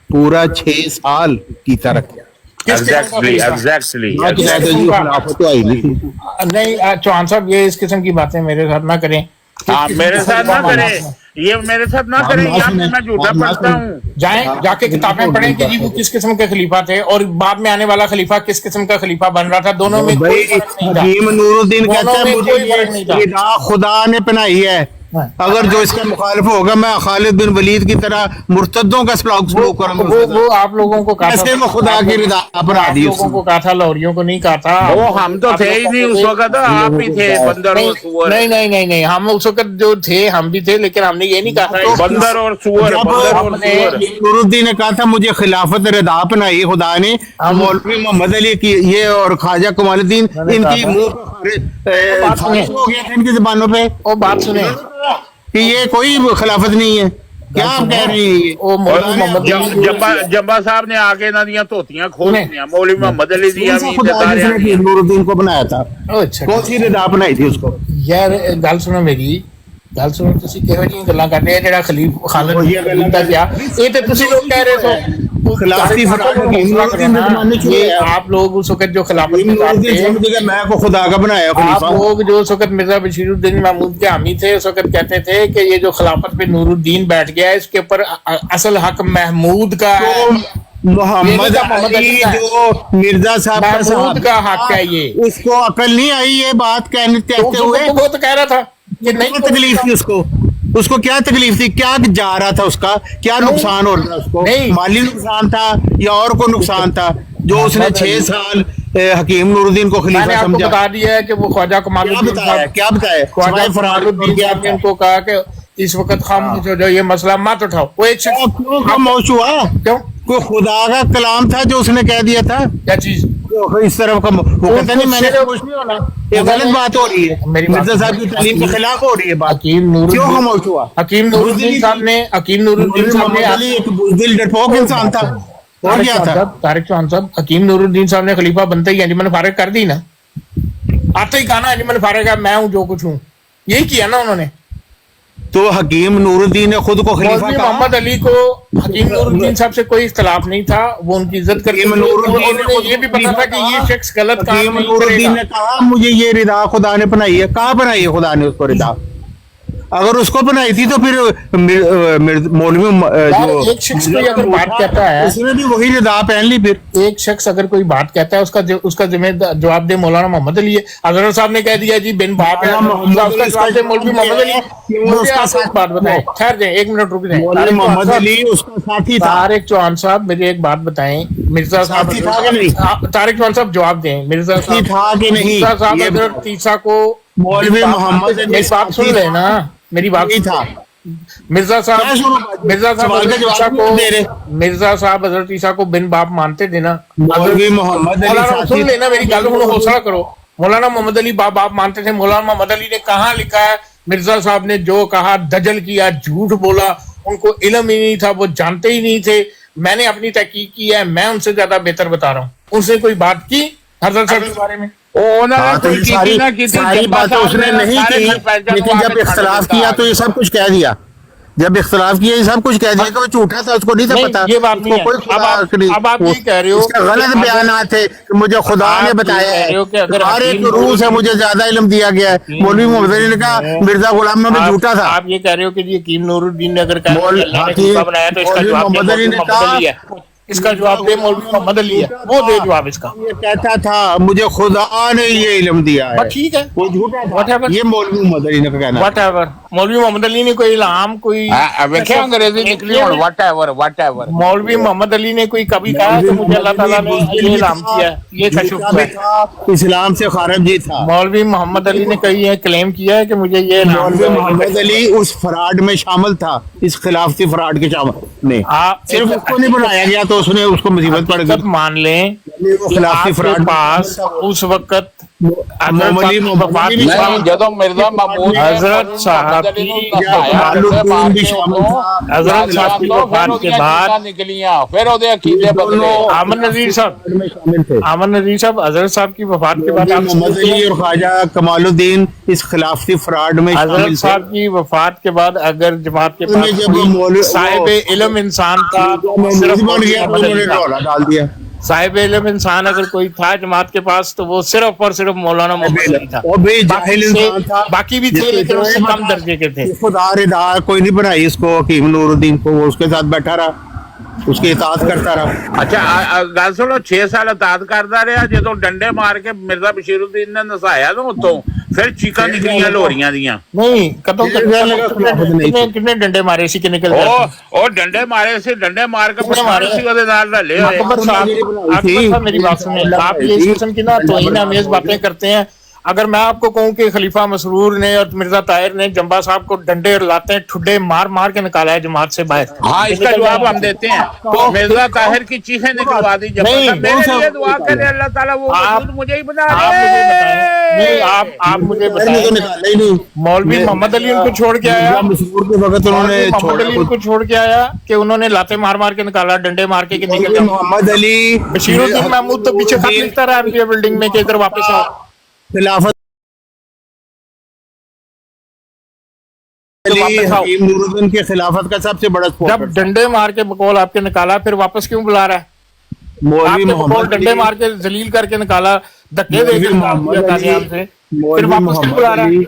पूरा 6 साल कीता रखा। एग्जैक्टली खिलाफत तो आई नहीं थी। नहीं चौहान साहब ये इस किस्म की बातें मेरे साथ ना करें। हाँ मेरे साथ ना करें, ये मेरे साथ ना करें, यहाँ पे मैं झूठा पढ़ता हूँ। जाएं जाके किताबें पढ़ें कि जी वो किस किस्म के खलीफा थे और बाद में आने वाला खलीफा किस किस्म का खलीफा बन रहा था। दोनों में कोई फर्क नहीं था। हकीम नूरुद्दीन कहता दोनों है में मुझे कोई फर्क नहीं था। ये रिदा खुदा ने पहनाई है, अगर जो इसका मुखालिफ होगा मैं खालिद बिन वलीद की तरह मुर्तदों का सलूक करूंगा। वो आप लोगों को कहा ऐसे में खुदा की रिदा अपना दी लोगों को कहा था, लौरियों को नहीं कहा था। वो हम तो थे ही नहीं उस वक्त, आप ही थे बंदर और सुअर। नहीं हम उस वक्त जो थे हम भी थे, लेकिन हमने ये नहीं कहा था बंदर और सुअर। नूरुद्दीन ने कहा था मुझे खिलाफत रिदा पहनाई खुदा ने, मौलवी मोहम्मद अली की ये और ख्वाजा कमालुद्दीन इनकी मुंह हो गया था इनकी जुबानों पे। वो बात सुने कि ये कोई खिलाफत नहीं है, क्या आप कह रही हैं? वो मौलवी मोहम्मद जब्बा साहब ने आके ना दिया धोतियां खोल दिया, मौलवी मोहम्मद अली दिया भी जिसने नूरुद्दीन को बनाया था अच्छा कौन सी रिदा बनाई थी उसको? यार गल सुनो मेरी गल सुनो, ਤੁਸੀਂ ਕਿਹੋ ਜਿਹੀਆਂ ਗੱਲਾਂ ਕਰਦੇ ਆ ਜਿਹੜਾ ਖਲੀਫ ਖਾਲਿਦ ਦਾ ਗਿਆ ਇਹ ਤੇ ਤੁਸੀਂ ਲੋग कह रहे हो खिलाफती ये आप लोग उस वक्त जो खिलाफत में थे, मैं को खुदा का बनाया आप लोग जो उस वक्त मिर्जा बशीरुद्दीन महमूद के हामी थे उस वक्त कहते थे कि ये जो खिलाफत पे नूरुद्दीन बैठ गया है इसके ऊपर असल हक महमूद का है। मोहम्मद अली जो मिर्जा साहब महमूद का हक है ये, उसको अकल नहीं आई ये बात कहते हुए? वो तो कह रहा था कि नहीं तकलीफ थी उसको क्या तकलीफ थी, क्या जा रहा था, उसका क्या नुकसान हो रहा था उसको? माली नुकसान था या और को नुकसान था जो उसने 6 साल हकीम नूरुद्दीन को खलीफा समझा? बता दिया है कि वो ख्वाजा कमालुद्दीन क्या बताया ख्वाजा फरारुद्दीन साहब ने उनको कहा कि इस वक्त खामोश हो जाओ, ये मसला मत उठाओ। वो एक क्यों खामोश हुआ? क्यों? कोई खुदा का कलाम था जो उसने कह दिया था? क्या चीज इस तरह का वो कहता नहीं मैंने कुछ नहीं होना, ये गलत बात हो रही है, मिर्जा साहब की तालीम के खिलाफ हो रही है बात। क्यों खामोश हुआ? हकीम नूरुद्दीन साहब ने एक बुज़दिल डरपोक इंसान था और क्या था? तारिक चौहान साहब हकीम नूरुद्दीन साहब ने खलीफा बनते ही अंजुमन फारिग कर दी ना, आते ही कहा ना अंजुमन फारिग है मैं हूँ जो कुछ हूँ, यही किया ना उन्होंने। तो हकीम नूरुद्दीन ने खुद को खलीफा कहा। मोहम्मद अली को हकीम नूरुद्दीन साहब से कोई इख्तलाफ नहीं था, वो उनकी इज्जत करते थे। उन्होंने ये भी पता था कि ये शख्स गलत काम नहीं करेगा। नूरुद्दीन ने कहा मुझे ये रिदा खुदा ने बनाई है। कहाँ बनाई है खुदा ने उसको रिदा? अगर उसको बनाई थी तो फिर मौलवी जो एक शख्स कोई अगर बात कहता है उसने भी वही रिदा पहन ली। फिर एक शख्स अगर कोई बात कहता है उसका जिम्मेदार जवाब दे मौलाना मोहम्मद अली है। हजरत साहब ने कह दिया जी बिन बाप है, उसका जवाब दे मौलवी मोहम्मद अली। मुझे आप बात बताएं, ठहर जाए 1 मिनट रुक जाए। मोहम्मद अली उसका साथी था। तारिक चौहान साहब मुझे एक बात बताएं, मिर्जा साहब तारिक चौहान साहब जवाब दें, मिर्जा साहब था कि नहीं? मिर्जा साहब हजरत तीसा को मौलवी मोहम्मद अली मेरी बात सुन लेना, मेरी बात था। मिर्जा साहब हजरत ईसा को बिन बाप मानते थे ना। मौलवी मोहम्मद अली सुन लेना मेरी गल, हौसला करो। मौलाना मोहम्मद अली बाप मानते थे। मौलाना मोहम्मद अली ने कहाँ लिखा है मिर्जा साहब ने जो कहा दजल किया, झूठ बोला, उनको इल्म ही नहीं था, वो जानते ही नहीं थे। मैंने अपनी तहकीक की है, मैं उनसे ज्यादा बेहतर बता रहा हूँ। उनसे कोई बात की हजरत साहब के बारे में? सारी बातें उसने नहीं की, लेकिन जब इख्तलाफ किया तो ये सब कुछ कह दिया। जब इख्तलाफ किया ये सब कुछ कह दिया कि वो झूठा था, उसको नहीं था पता। ये बात नहीं है। अब आप ये कह रहे हो गलत बयानात थे कि मुझे खुदा ने बताया है, हर एक रूस है मुझे ज्यादा इल्म दिया गया है। मौलवी मोहम्मद अली ने कहा मिर्जा गुलाम में झूठा था। आप ये कह रहे हो कि हकीम नूरुद्दीन ने अगर बनाया तो इसका जवाब मोहम्मद अली ने कहा, इसका जवाब दे मौलवी मोहम्मद अली है, वो दे जवाब इसका। ये कहता था मुझे खुदा ने ये इल्म दिया है, ठीक है, वो झूठा था। ये मौलवी मोहम्मद अली ने कहना। व्हाटएवर मौलवी मोहम्मद अली ने कोई इल्हाम कोई वेखे अंग्रेजी निकली और व्हाटएवर मौलवी मोहम्मद अली ने कोई कभी कहा कि मुझे अल्लाह ताला ने ये इल्हाम किया है, ये कशफ है? इस्लाम से खारिज ही था। मौलवी मोहम्मद अली ने कही है, क्लेम किया है कि मुझे ये इल्हाम मौलवी किया है। मोहम्मद अली उस फ्रॉड में शामिल था, इस खिलाफती फ्रॉड के शामिल में। आप सिर्फ उसको नहीं बनाया गया तो उसने उसको मुसीबत पड़ सब गई। मान लें वो कि खिलाफती आपके फ्रॉड पास उस वक्त मोहम्मदी मोहम्मद नहीं ਜਦੋਂ मिर्जा महमूद हजरत साहब की हजरत साहब की वफात के बाद निकलियां फिर ਉਹਦੇ अकीदे बदले आमन नजीर साहब में शामिल थे। आमन नजीर साहब हजरत साहब की वफात के बाद आप मोहम्मद अली और ख्वाजा कमालुद्दीन इस खिलाफती फ्रॉड में शामिल हजरत थे। साहब की वफात के बाद अगर जमात के उन्हें पास जब कोई मौलवी- साहिब इल्म इंसान था, सिर्फ बन गया तो उन्होंने ढोला डाल दिया। साहिब इल्म इंसान अगर कोई था जमात के पास तो वो सिर्फ और सिर्फ मौलाना मोहम्मद अली था। और भी जाहिल इंसान था, बाकी भी थे लेकिन उससे कम दर्जे के थे। खुदा रिदा कोई नहीं बनाई इसको, हकीम नूरुद्दीन को, वो उसके साथ बैठा रहा, उसकी इताअत करता रहा। अच्छा गल सुनो 6 साल इताअत करता रहा, ਜਦੋਂ ਡੰਡੇ ਮਾਰ ਕੇ ਮਿਰਜ਼ਾ ਬਸ਼ੀਰੁद्दीन ਨੇ ਨਸਾਇਆ ਨਾ ਉਤੋਂ ਫਿਰ ਚੀਕਾਂ ਨਿਕਲੀਆਂ ਲੋਰੀਆਂ ਦੀਆਂ। नहीं कदों कितने डंडे मारे सी के निकल गए ਉਹ ਡੰਡੇ ਮਾਰੇ ਸੀ, ਡੰਡੇ ਮਾਰ ਕੇ ਪਛਾਣ ਸੀ ਉਹਦੇ ਨਾਲ ਰਲੇ ਹੋਏ। अकबर साहब मेरी बात सुनिए, आप ये इस किस्म की ना तोहीन आमेज बातें करते हैं। अगर मैं आपको कहूं कि खलीफा मसरूर ने और मिर्जा ताहिर ने जंबा साहब को डंडे लाते ठुड्डे मार मार के निकाला है जमात से बाहर, हाँ इसका जवाब हम देते हैं। तो मिर्जा ताहिर की चीखें निकलवा दी जब नहीं, मेरे लिए दुआ करे अल्लाह ताला वो आप- वजूद मुझे ही बना आप दे। मुझे बताएं, नहीं आप मुझे तो बताएं, निकाला ही नहीं। मौलवी मोहम्मद अली उनको छोड़ के आया, मसूर के वक्त उन्होंने मौलवी मोहम्मद अली छोड़ा। उनको छोड़ के आया कि उन्होंने लाते मार मार के निकाला, डंडे मार के निकल मौलवी गया। मोहम्मद अली बशीरुद्दीन महमूद तो पीछे खत लिखता रहा एमपीए बिल्डिंग में कि इधर वापस आओ। खिलाफत तो वापस आओ। हकीम नूरुद्दीन की खिलाफत का सबसे बड़ा जब सपोर्टर डंडे मार के बकौल आपके निकाला फिर वापस क्यों बुला रहा है? मौलवी आपके बकौल मोहम्मद डंडे मार के जलील करके निकाला, धक्के दे के निकाल दिया कामयाब से, फिर वापस क्यों बुला रहा है?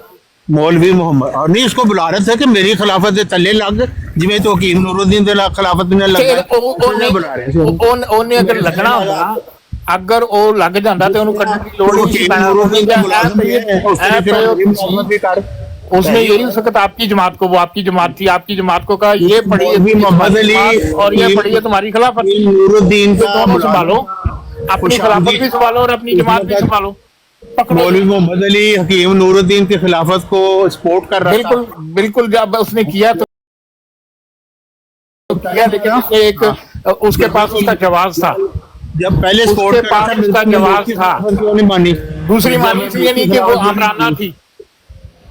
मौलवी मोहम्मद और नहीं इसको बुला रहे थे कि मेरी खिलाफत दे तले लग जिवें तो हकीम नूरुद्दीन दे खिलाफत ने लगा बुला रहे थे। ਉਹਨੇ ਅਗਰ ਲੱਗਣਾ ਹੁੰਦਾ, ਅਗਰ ਉਹ ਲੱਗ ਜਾਂਦਾ ਤੇ ਉਹਨੂੰ ਕੱਢਣ ਦੀ ਲੋੜ ਨਹੀਂ ਸੀ हकीम नूरुद्दीन को मुलाजिम भी है, उसने फिर हकीम मोहम्मद भी कर उसने यही उस वक्त आपकी जमात को, वो आपकी जमात थी, आपकी जमात को कहा ये पढ़ी है मौलवी मोहम्मद तुम्हारी अली जमात और ये पढ़ी है तुम्हारी खिलाफत। हकीम नूरुद्दीन तो का दोनों मुलाजिम। संभालो, अपनी खिलाफत भी संभालो और अपनी जमात भी संभालो। पकड़ो। मौलवी मोहम्मद अली हकीम नूरुद्दीन की खिलाफत को सपोर्ट कर रहा था। बिल्कुल बिल्कुल जब उसने किया तो किया, लेकिन उसने एक उसके पास उसका जवाब था, जब पहले उसके सपोर्ट पास उसका जवाब था। क्यों नहीं मानी दूसरी मानी थी ये नहीं कि वो आमराना थी।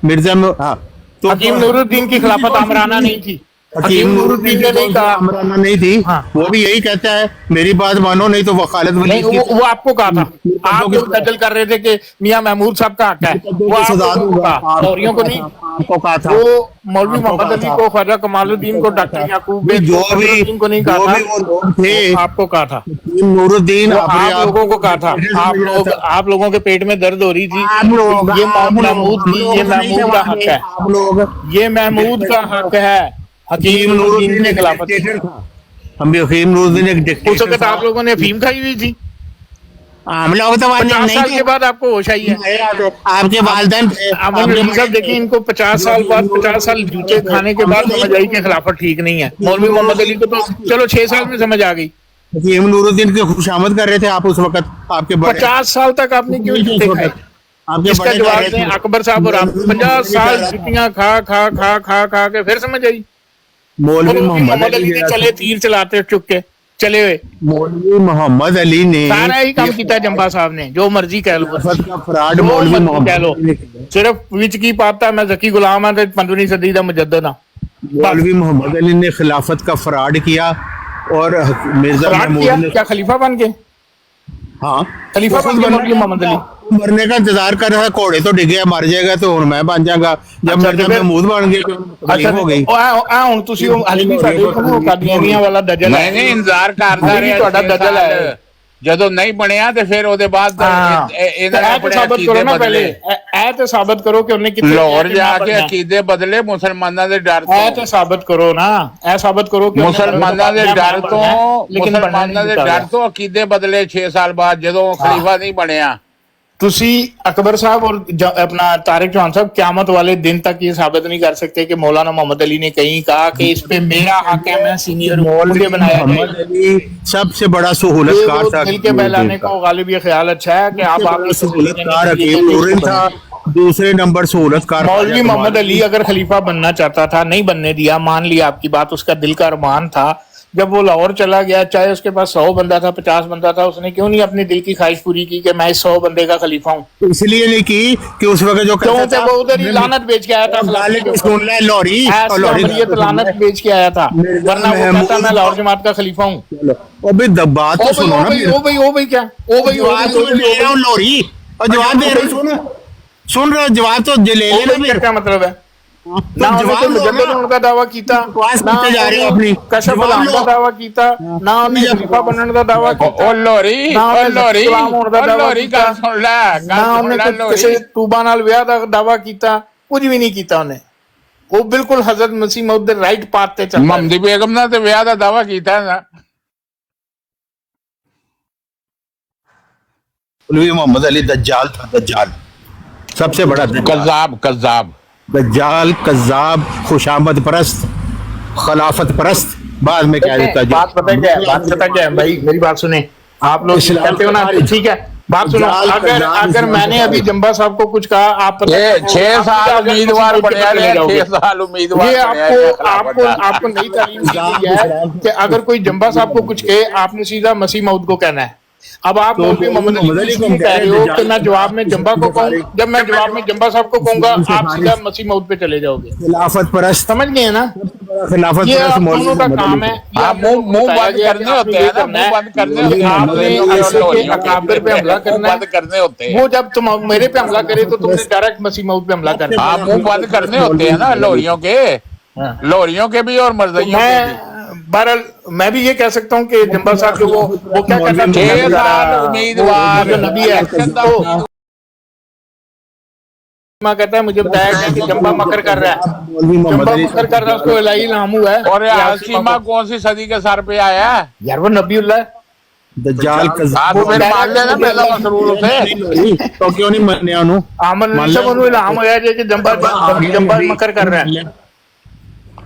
मिर्जा में हाँ तो हकीम नूरुद्दीन की खिलाफत आमराना नहीं थी। हकीम नूरुद्दीन ने नहीं कहा, अमराना नहीं थी। हाँ। वो भी यही कहता है मेरी बात मानो नहीं तो वकालत वली नहीं वो आपको कहा था, आप जो दजल कर रहे थे कि मियां महमूद साहब का हक है, वो सजा आपको दूंगा कहा, औरियों को नहीं। आपको कहा था वो मौलवी मोहम्मद अली को, ख्वाजा कमालुद्दीन को, डॉक्टर याकूब जो भी को नहीं कहा जो था, भी वो लोग थे वो आपको कहा था, हकीम नूरुद्दीन वो अपने आप लोगों को कहा था। आप लोगों के पेट में दर्द हो रही थी, ये महमूद की, ये महमूद का हक है, आप लोग ये महमूद का हक है। हकीम नूरुद्दीन के खिलाफत डिक्टेटर था। हम भी हकीम नूरुद्दीन एक उस डिक्टेटर वक्त आप लोगों ने अफीम खाई हुई थी। हम लोग तो 50 साल के बाद आपको होश आई है। आपके वालिदैन अमन नबी साहब देखिए, इनको 50 साल बाद, 50 साल जूते खाने के बाद समझ आई कि खिलाफत ठीक नहीं है। मौलवी मोहम्मद अली को तो चलो 6 साल में समझ आ गई, हकीम नूरुद्दीन की खुशामद कर रहे थे आप उस वक्त। आपके बड़े 50 साल तक आपने क्यों जूते खाए? आपके इसका बड़े जवाब कह रहे दें थे। अकबर साहब और आप। 50 साल जुतियां खा खा खा खा खा के फिर समझ आई। मौलवी मौलवी मोहम्मद मोहम्मद अली अली ने चले तीर चलाते चुप के चले हुए, मौलवी मोहम्मद अली ने सारा ही काम किया जंबा साहब ने, जो मर्जी कह लो, खिलाफत का फ्रॉड जो मौलवी मर्जी मोहम्मद कह लो, अली ने किया। सिर्फ विच की पाता मैं जकी गुलाम हां ते 15वीं सदी दा मुजद्दद हां। मौलवी मोहम्मद अली ने खिलाफत का फ्रॉड किया और मिर्जा फराड महमूद किया, ने क्या खलीफा बन गए? हाँ खलीफा बन गए मौलवी मोहम्मद अली। मरने का इंतजार कर रहा है, घोड़े तो डिग गया मर जाएगा तो हुन मैं बन जाऊंगा। जब अच्छा, मिर्जा तो फिर- महमूद बन गए तो तकलीफ हो गई। ਆ ਹੁਣ ਤੁਸੀਂ ਉਹ ਹਾਲੇ ਵੀ ਸਾਡੇ ਕੋਲ ਕਾਦੀਆਨੀਆਂ ਵਾਲਾ ਦਜਲ ਨਹੀਂ ਨਹੀਂ ਇੰਤਜ਼ਾਰ ਕਰਦਾ ਅभी ਰਿਹਾ ਤੁਹਾਡਾ 6 ਦਜਲ ਸਾਲ। ਹੈ। ਜਦੋਂ ਨਹੀਂ ਬਣਿਆ ਤੇ ਫਿਰ ਉਹਦੇ ਬਾਅਦ ਇਹਨਾਂ ਨੇ ਇਹ ਆਪਣੇ ਸਾਬਤ ਕਰੋ ਅਕੀਦੇ ਨਾ ਪਹਿਲੇ, ਬਦਲੇ। ਇਹ ਤੇ ਸਾਬਤ ਕਰੋ ਕਿ ਉਹਨੇ ਕਿੱਥੇ ਲਾਹੌਰ ਜਾ ਕੇ ਅਕੀਦੇ ਬਦਲੇ ਮੁਸਲਮਾਨਾਂ ਦੇ ਡਰ ਇਹ ਤੋਂ। ਤੇ ਸਾਬਤ ਕਰੋ ਨਾ, ਇਹ ਸਾਬਤ ਕਰੋ ਕਿ ਮੁਸਲਮਾਨਾਂ ਦੇ ਡਰ ਤੋਂ, ਲੇਕਿਨ ਮੁਸਲਮਾਨਾਂ ਦੇ ਡਰ ਤੋਂ ਅਕੀਦੇ ਬਦਲੇ 6 ਸਾਲ ਬਾਅਦ ਜਦੋਂ ਖਲੀਫਾ ਨਹੀਂ ਬਣਿਆ। ਤੁਸੀਂ ਅਕਬਰ ਸਾਹਿਬ और अपना तारिक चौहान साहब क़यामत वाले दिन तक ये साबित नहीं कर सकते कि मौलाना मोहम्मद अली ने कहीं कहा कि इस पे मेरा हक है, मैं सीनियर मुझे बनाया मोहम्मद अली सबसे बड़ा सहूलतकार था। दिल के बहलाने का गालिब ये ख्याल अच्छा है कि आप सहूलतकार हकीम नूरुद्दीन था, दूसरे नंबर सहूलतकार मौलवी मोहम्मद अली अगर खलीफा बनना चाहता था, नहीं बनने दिया, मान लिया आपकी बात, उसका दिल का अरमान था। जब वो लाहौर चला गया, चाहे उसके पास 100 बंदा था, 50 बंदा था, उसने क्यों नहीं अपनी दिल की ख्वाहिश पूरी की कि मैं इस 100 बंदे का खलीफा हूँ? इसलिए नहीं की कि उस वक्त जो क्यों थे वो उधर ही लानत बेच के आया था, सुन ले लाहौरी लानत बेच के आया था, वरना वो कहता मैं लाहौर जमात का खलीफा हूँ। अभी बात तो सुनो ना, ओ भाई क्या ओ भाई लाहौरी और जवाब दे रहे, सुन रहे जवाब तो ले लेना, क्या मतलब है? ना उन्होंने मुजद्दिद उनका दावा कीता, ना जा रहे हो अपनी कशफ अल-आम का दावा कीता, ना उन्हें खलीफा बनने का दावा कीता, ओ लोरी गल सुन ले, ना उन्हें किसी तूबा नाल विआह दा दावा कीता, कुछ भी नहीं कीता उन्हें। वो बिल्कुल हजरत मसीह मौद दे राइट पाथ ते चल ममदी बेगम ने ते विआह दा दावा कीता ना। मोहम्मद अली दज्जाल था, दज्जाल सबसे बड़ा कज़्ज़ाब दज्जाल, कज़्ज़ाब, खुशामद परस्त, खिलाफत परस्त, बाद में क्या देता बात पता क्या है भाई, मेरी बात सुने आप लोग कहते हो ना, ठीक है बात सुनो, अगर मैंने अभी जंबा साहब को कुछ कहा, आप 6 साल उम्मीदवार बने, 6 साल उम्मीदवार, ये आपको नई तालीम दी गई है कि अगर कोई जंबा साहब को कुछ कहे, आपने सीधा मसीह मौद को कहना है। अब आप मोहम्मद अली को कह रहे हो कि मैं जवाब में जंबा को कहूँ, जब मैं जवाब में जंबा साहब को कहूंगा, आप सीधा मसीह मौद पे चले जाओगे। खिलाफत परस्त, समझ गए ना, खिलाफत ये परस्त आप दोनों का काम है। मुंह बंद करने होते हैं ना, मुंह बंद करने होते हैं, आपने अकाबिर पे हमला करना करने होते हैं। वो जब तुम मेरे पे हमला करे तो तुमने डायरेक्ट मसीह मौद पे हमला करना। हाँ, मुंह बंद करने होते हैं ना लोरियों के भी और मर्ज़ियों के भी। बहरहाल मैं भी ये कह सकता हूँ कि जंबा साहब जो वो क्या कहता है, 6 साल उम्मीदवार जो नबी है कहता है, मुझे बताया गया कि जंबा मकर कर रहा है, जंबा मकर कर रहा है, उसको इलाही नाम हुआ है। और सीमा कौन सी सदी के सर पे आया है यार? वो नबीउल्लाह है, दज्जाल, आप फिर मान लेना मेरा मसरूर से तो क्यों नहीं मन्ने उन्होंने आमन सब उन्हें इल्हाम होया जे कि जंबा मकर कर रहा है।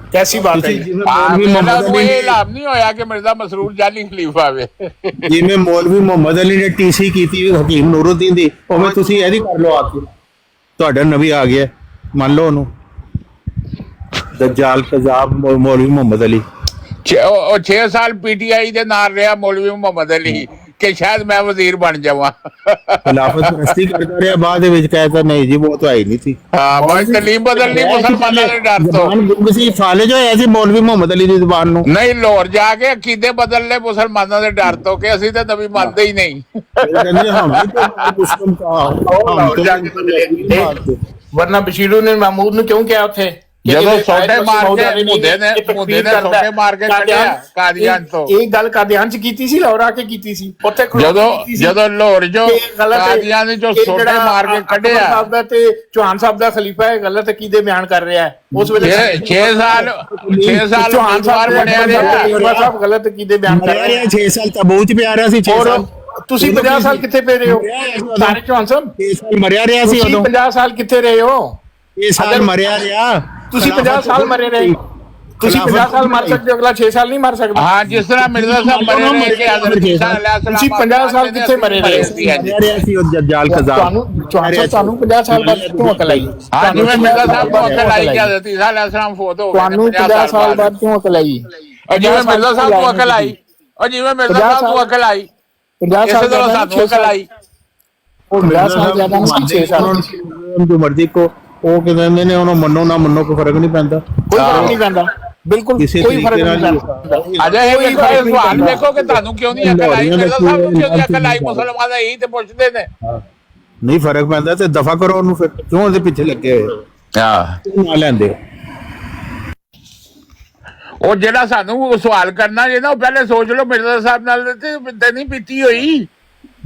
कैसी बात है? इल्हाम नहीं होया कि मिर्जा मसरूर जाली खलीफा वे जिमें मौलवी मोहम्मद अली ने टीसी की थी हकीम नूरुद्दीन दी, उਵੇਂ ਤੁਸੀਂ ਇਹਦੀ ਕਰ ਲਓ ਆਪ ਤੁਹਾਡਾ ਨਬੀ ਆ ਗਿਆ, ਮੰਨ ਲਓ ਉਹਨੂੰ। दज्जाल, कज़्ज़ाब, मौलवी मोहम्मद अली 6 साल पीटीआई ਦੇ ਨਾਲ ਰਿਹਾ मौलवी मोहम्मद अली कि शायद मैं वजीर बन जावा। खिलाफत परस्ती करता रहा, बाद ਵਿੱਚ कहता नहीं जी वो तो आई नहीं थी। हां बस तलीम बदलनी मुसलमानों ने डर तो ਜ਼ਬਾਨ ਸੀ ਫਾਲਿਜ ਹੋਇਆ ਸੀ ਮੌਲवी मोहम्मद अली ਦੀ ਜ਼ਬਾਨ ਨੂੰ। ਨਹੀਂ ਲਾਹੌਰ ਜਾ ਕੇ ਅਕੀਦੇ ਬਦਲ ਲੈ ਮੁਸਲਮਾਨਾਂ ਦੇ ਡਰ ਤੋਂ ਕਿ ਅਸੀਂ ਤਾਂ ਨਬੀ ਮੰਨਦੇ ਹੀ ਨਹੀਂ। ਕਹਿੰਦੇ ਹਮ ਤਾਂ ਮੁਸਲਮ ਕਾ वरना बशीरू ने महमूद ने क्यों किया थे? ਜਦੋਂ ਛੋਟੇ ਮਾਰ ਕੇ ਮੁੱਦੇ ਨੇ ਛੋਟੇ ਮਾਰ ਕੇ ਕੱਢਿਆ ਕਾਦੀਆਨ ਤੋਂ। ਇਹ ਗੱਲ ਕਾਦੀਆਨ ਚ ਕੀਤੀ ਸੀ, ਲਾਹੌਰ ਆ ਕੇ ਕੀਤੀ ਸੀ ਉੱਥੇ। ਜਦੋਂ ਲਾਹੌਰ ਜੋ ਕਾਦੀਆਨ ਜੋ ਛੋਟੇ ਮਾਰ ਕੇ ਕੱਢਿਆ ਸਾਹਿਬ ਦਾ ਤੇ ਚੌਹਾਨ ਸਾਹਿਬ ਦਾ ਖਲੀਫਾ ਹੈ, ਗਲਤ ਅਕੀਦੇ ਬਿਆਨ ਕਰ ਰਿਹਾ ਹੈ। ਉਸ ਵੇਲੇ 6 ਸਾਲ ਚੌਹਾਨ ਸਾਹਿਬ ਬਣਿਆ ਰਿਹਾ, ਖਲੀਫਾ ਸਾਹਿਬ ਗਲਤ ਅਕੀਦੇ ਬਿਆਨ ਕਰ ਰਹੇ ਆ। 6 ਸਾਲ ਤਾਂ ਬਹੁਤ ਪਿਆ ਰਿਹਾ ਸੀ। 6 ਸਾਲ ਤੁਸੀਂ 50 ਸਾਲ ਕਿੱਥੇ ਪਏ ਰਹੇ ਹੋ? ਸਾਰੇ ਚੌਹਾਨ ਸਾਹਿਬ 6 ਸਾਲ ਮਰਿਆ ਰਿਹਾ ਸੀ ਉਦੋਂ। 50 ਸਾਲ ਕਿੱਥੇ ਰਹੇ ਹੋ? 6 ਸਾਲ ਮਰਿਆ ਰਿਹਾ। ਤੁਸੀਂ 50 ਸਾਲ ਮਰੇ ਰਹੇ, ਤੁਸੀਂ 50 ਸਾਲ ਮਰ ਸਕਦੇ ਹੋ, ਅਗਲਾ 6 ਸਾਲ ਨਹੀਂ ਮਰ ਸਕਦਾ। ਹਾਂ, ਜਿਸ ਤਰ੍ਹਾਂ ਮਿਰਜ਼ਾ ਸਾਹਿਬ ਮਰੇ ਰਹੇ ਕਿ ਹਜ਼ਰਤ ਈਸਾ ਅਲੈਹਿਸਸਲਾਮ ਤੁਸੀਂ 50 ਸਾਲ ਕਿੱਥੇ ਮਰੇ ਰਹੇ? ਸੀ ਉਹ ਦज्जाल कज़्ज़ाब। ਤੁਹਾਨੂੰ 50 ਸਾਲ ਬਾਅਦ ਕਿਉਂ ਅਕਲ ਆਈ? ਹਾਂ, ਜਿਵੇਂ ਮਿਰਜ਼ਾ ਸਾਹਿਬ ਨੂੰ ਅਕਲ ਆਈ ਕਿ ਹਜ਼ਰਤ ਈਸਾ ਅਲੈਹਿਸਸਲਾਮ ਫੌਤ ਹੋ ਗਏ, ਤੁਹਾਨੂੰ 50 ਸਾਲ ਬਾਅਦ ਕਿਉਂ ਅਕਲ ਆਈ? ਜਿਵੇਂ ਮਿਰਜ਼ਾ ਸਾਹਿਬ ਨੂੰ ਅਕਲ ਆਈ, ਔਰ ਜਿਵੇਂ ਮਿਰਜ਼ਾ ਸਾਹਿਬ ਨੂੰ ਅਕਲ ਆਈ 50 ਸਾਲ ਇਸੇ ਤਰ੍ਹਾਂ ਸਾਨੂੰ ਅਕਲ ਆਈ। ਉਹ 50 ਸਾਲ ਜ਼ਿਆਦਾ ਨਹੀਂ, 6 ਸਾਲ ਜੋ ਮਰਜ਼ੀ ਕੋ ਉਹ ਕਹਿੰਦੇ ਨੇ ਉਹਨੂੰ ਮੰਨੋ ਨਾ ਮੰਨੋ ਕੋਈ ਫਰਕ ਨਹੀਂ ਪੈਂਦਾ। ਕੋਈ ਫਰਕ ਨਹੀਂ ਪੈਂਦਾ, ਬਿਲਕੁਲ ਕੋਈ ਫਰਕ ਨਹੀਂ ਪੈਂਦਾ। ਅਜੇ ਇਹ ਸਵਾਲ ਵੇਖੋ ਕਿ ਤੁਹਾਨੂੰ ਕਿਉਂ ਨਹੀਂ ਅਕਲ ਆਈ, ਮਿਰਜ਼ਾ ਸਾਹਿਬ ਨੂੰ ਕਿਉਂ ਨਹੀਂ ਅਕਲ ਆਈ? ਮੁਸਲਮਾਨ ਦਾ ਇਹੀ ਤੇ ਪੁੱਛਦੇ ਨੇ। ਨਹੀਂ ਫਰਕ ਪੈਂਦਾ ਤੇ ਦਫਾ ਕਰੋ ਉਹਨੂੰ, ਫਿਰ ਕਿਉਂ ਉਹਦੇ ਪਿੱਛੇ ਲੱਗੇ ਹੋਏ? ਹਾਂ, ਨਾ ਲੈਂਦੇ ਉਹ ਜਿਹੜਾ ਸਾਨੂੰ ਸਵਾਲ ਕਰਨਾ ਜੇ ਨਾ ਉਹ ਪਹਿਲੇ ਸੋਚ ਲਓ ਮਿਰਜ਼ਾ ਸਾਹਿਬ ਨਾਲ ਤੇ ਨਹੀਂ ਪੀਤੀ ਹੋਈ।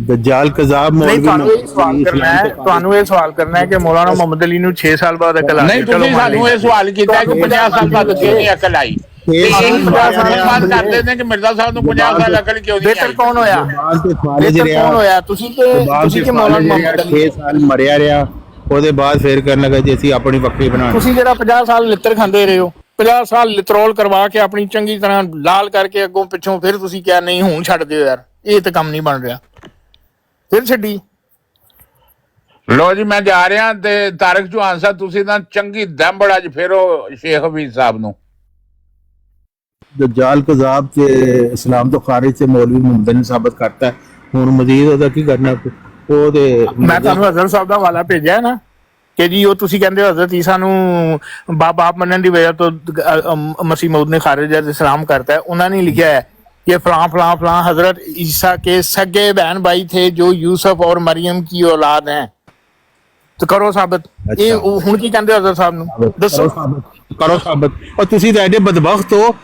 दज्जाल कज़्ज़ाब ਤੁਹਾਨੂੰ ਇਹ ਸਵਾਲ ਕਰਨਾ ਹੈ ਕਿ ਮੌਲਾਨਾ ਮੁਹੰਮਦ ਅਲੀ ਨੂੰ 6 ਸਾਲ ਬਾਅਦ ਅਕਲ ਆ ਗਈ। ਨਹੀਂ, ਤੁਸੀਂ ਸਾਨੂੰ ਇਹ ਸਵਾਲ ਕੀਤਾ ਕਿ 50 ਸਾਲ ਬਾਅਦ ਕਿਉਂ ਨਹੀਂ ਅਕਲ ਆਈ? बात करते थे कि मिर्जा साहब ਨੂੰ 50 ਸਾਲ ਅਕਲ ਕਿਉਂ ਨਹੀਂ ਬਿਹਤਰ ਕੌਣ ਹੋਇਆ? ਬਿਹਤਰ ਕੌਣ ਹੋਇਆ? ਤੁਸੀਂ ਤੇ ਕਿ ਮੌਲਾਨਾ ਮੁਹੰਮਦ ਅਲੀ? 6 ਸਾਲ ਮਰਿਆ ਰਿਹਾ, ਉਹਦੇ ਬਾਅਦ ਫੇਰ ਕਰਨ ਲੱਗਾ ਜੀ ਅਸੀਂ ਆਪਣੀ ਬੱਕਰੀ ਬਣਾਉਣੀ। ਤੁਸੀਂ ਜਿਹੜਾ 50 ਸਾਲ ਲਿੱਤਰ ਖਾਂਦੇ ਰਹੇ ਹੋ, 50 ਸਾਲ ਲਿਤਰੋਲ ਕਰਵਾ ਕੇ ਆਪਣੀ ਚੰਗੀ ਤਰ੍ਹਾਂ ਲਾਲ ਕਰਕੇ ਅੱਗੋਂ ਪਿੱਛੋਂ, ਫਿਰ ਤੁਸੀਂ ਕਿਹਾ ਨਹੀਂ ਹੁਣ ਛੱਡ ਦਿਓ ਯਾਰ, ਇਹ ਤਾਂ ਕੰਮ ਨਹੀਂ ਬਣ ਰਿਹਾ, ਫਿਰ ਛੱਡੀ। ਲੋ ਜੀ ਮੈਂ ਜਾ ਰਿਹਾ ਤੇ ਤਾਰਿਕ ਚੌਹਾਨ ਸਾਹਿਬ ਤੁਸੀਂ ਤਾਂ ਚੰਗੀ ਦੰਬੜ ਅੱਜ ਫੇਰੋ ਸ਼ੇਖ ਹਫੀਜ਼ ਸਾਹਿਬ ਨੂੰ। दज्जाल कज़ाब के इस्लाम तो खारिज से मौलवी मुहम्मद ने साबित करता है, हुण मजीद ਉਹਦਾ ਕੀ ਕਰਨਾ? ਉਹਦੇ ਮੈਂ ਤੁਹਾਨੂੰ ਹਜ਼ਰਤ ਸਾਹਿਬ ਦਾ ਹਵਾਲਾ ਭੇਜਿਆ ਹੈ ਨਾ ਕਿ ਜੀ ਉਹ ਤੁਸੀਂ ਕਹਿੰਦੇ ਹੋ ਹਜ਼ਰਤ ਈਸਾ ਨੂੰ ਬਾਪ ਮੰਨਣ ਦੀ ਵਜ੍ਹਾ ਤੋਂ ਮਸੀਹ ਮਊਦ ਨੇ ਖਾਰਿਜ ਇਸਲਾਮ ਕਰਤਾ ਹੈ। ਉਹਨਾਂ ਨੇ ਲਿਖਿਆ ਹੈ कि फलां फलां फलां हजरत ईसा के सगे बहन भाई थे जो यूसुफ और मरियम की औलाद हैं। तो करो साबित। ये हुण की कहंदे हजरत साहब ਨੂੰ ਦੱਸੋ, ਕਰੋ ਸਾਬਤ। ਔਰ ਤੁਸੀਂ ਤਾਂ ਐਡੇ ਬਦਬਖਤ ਹੋ,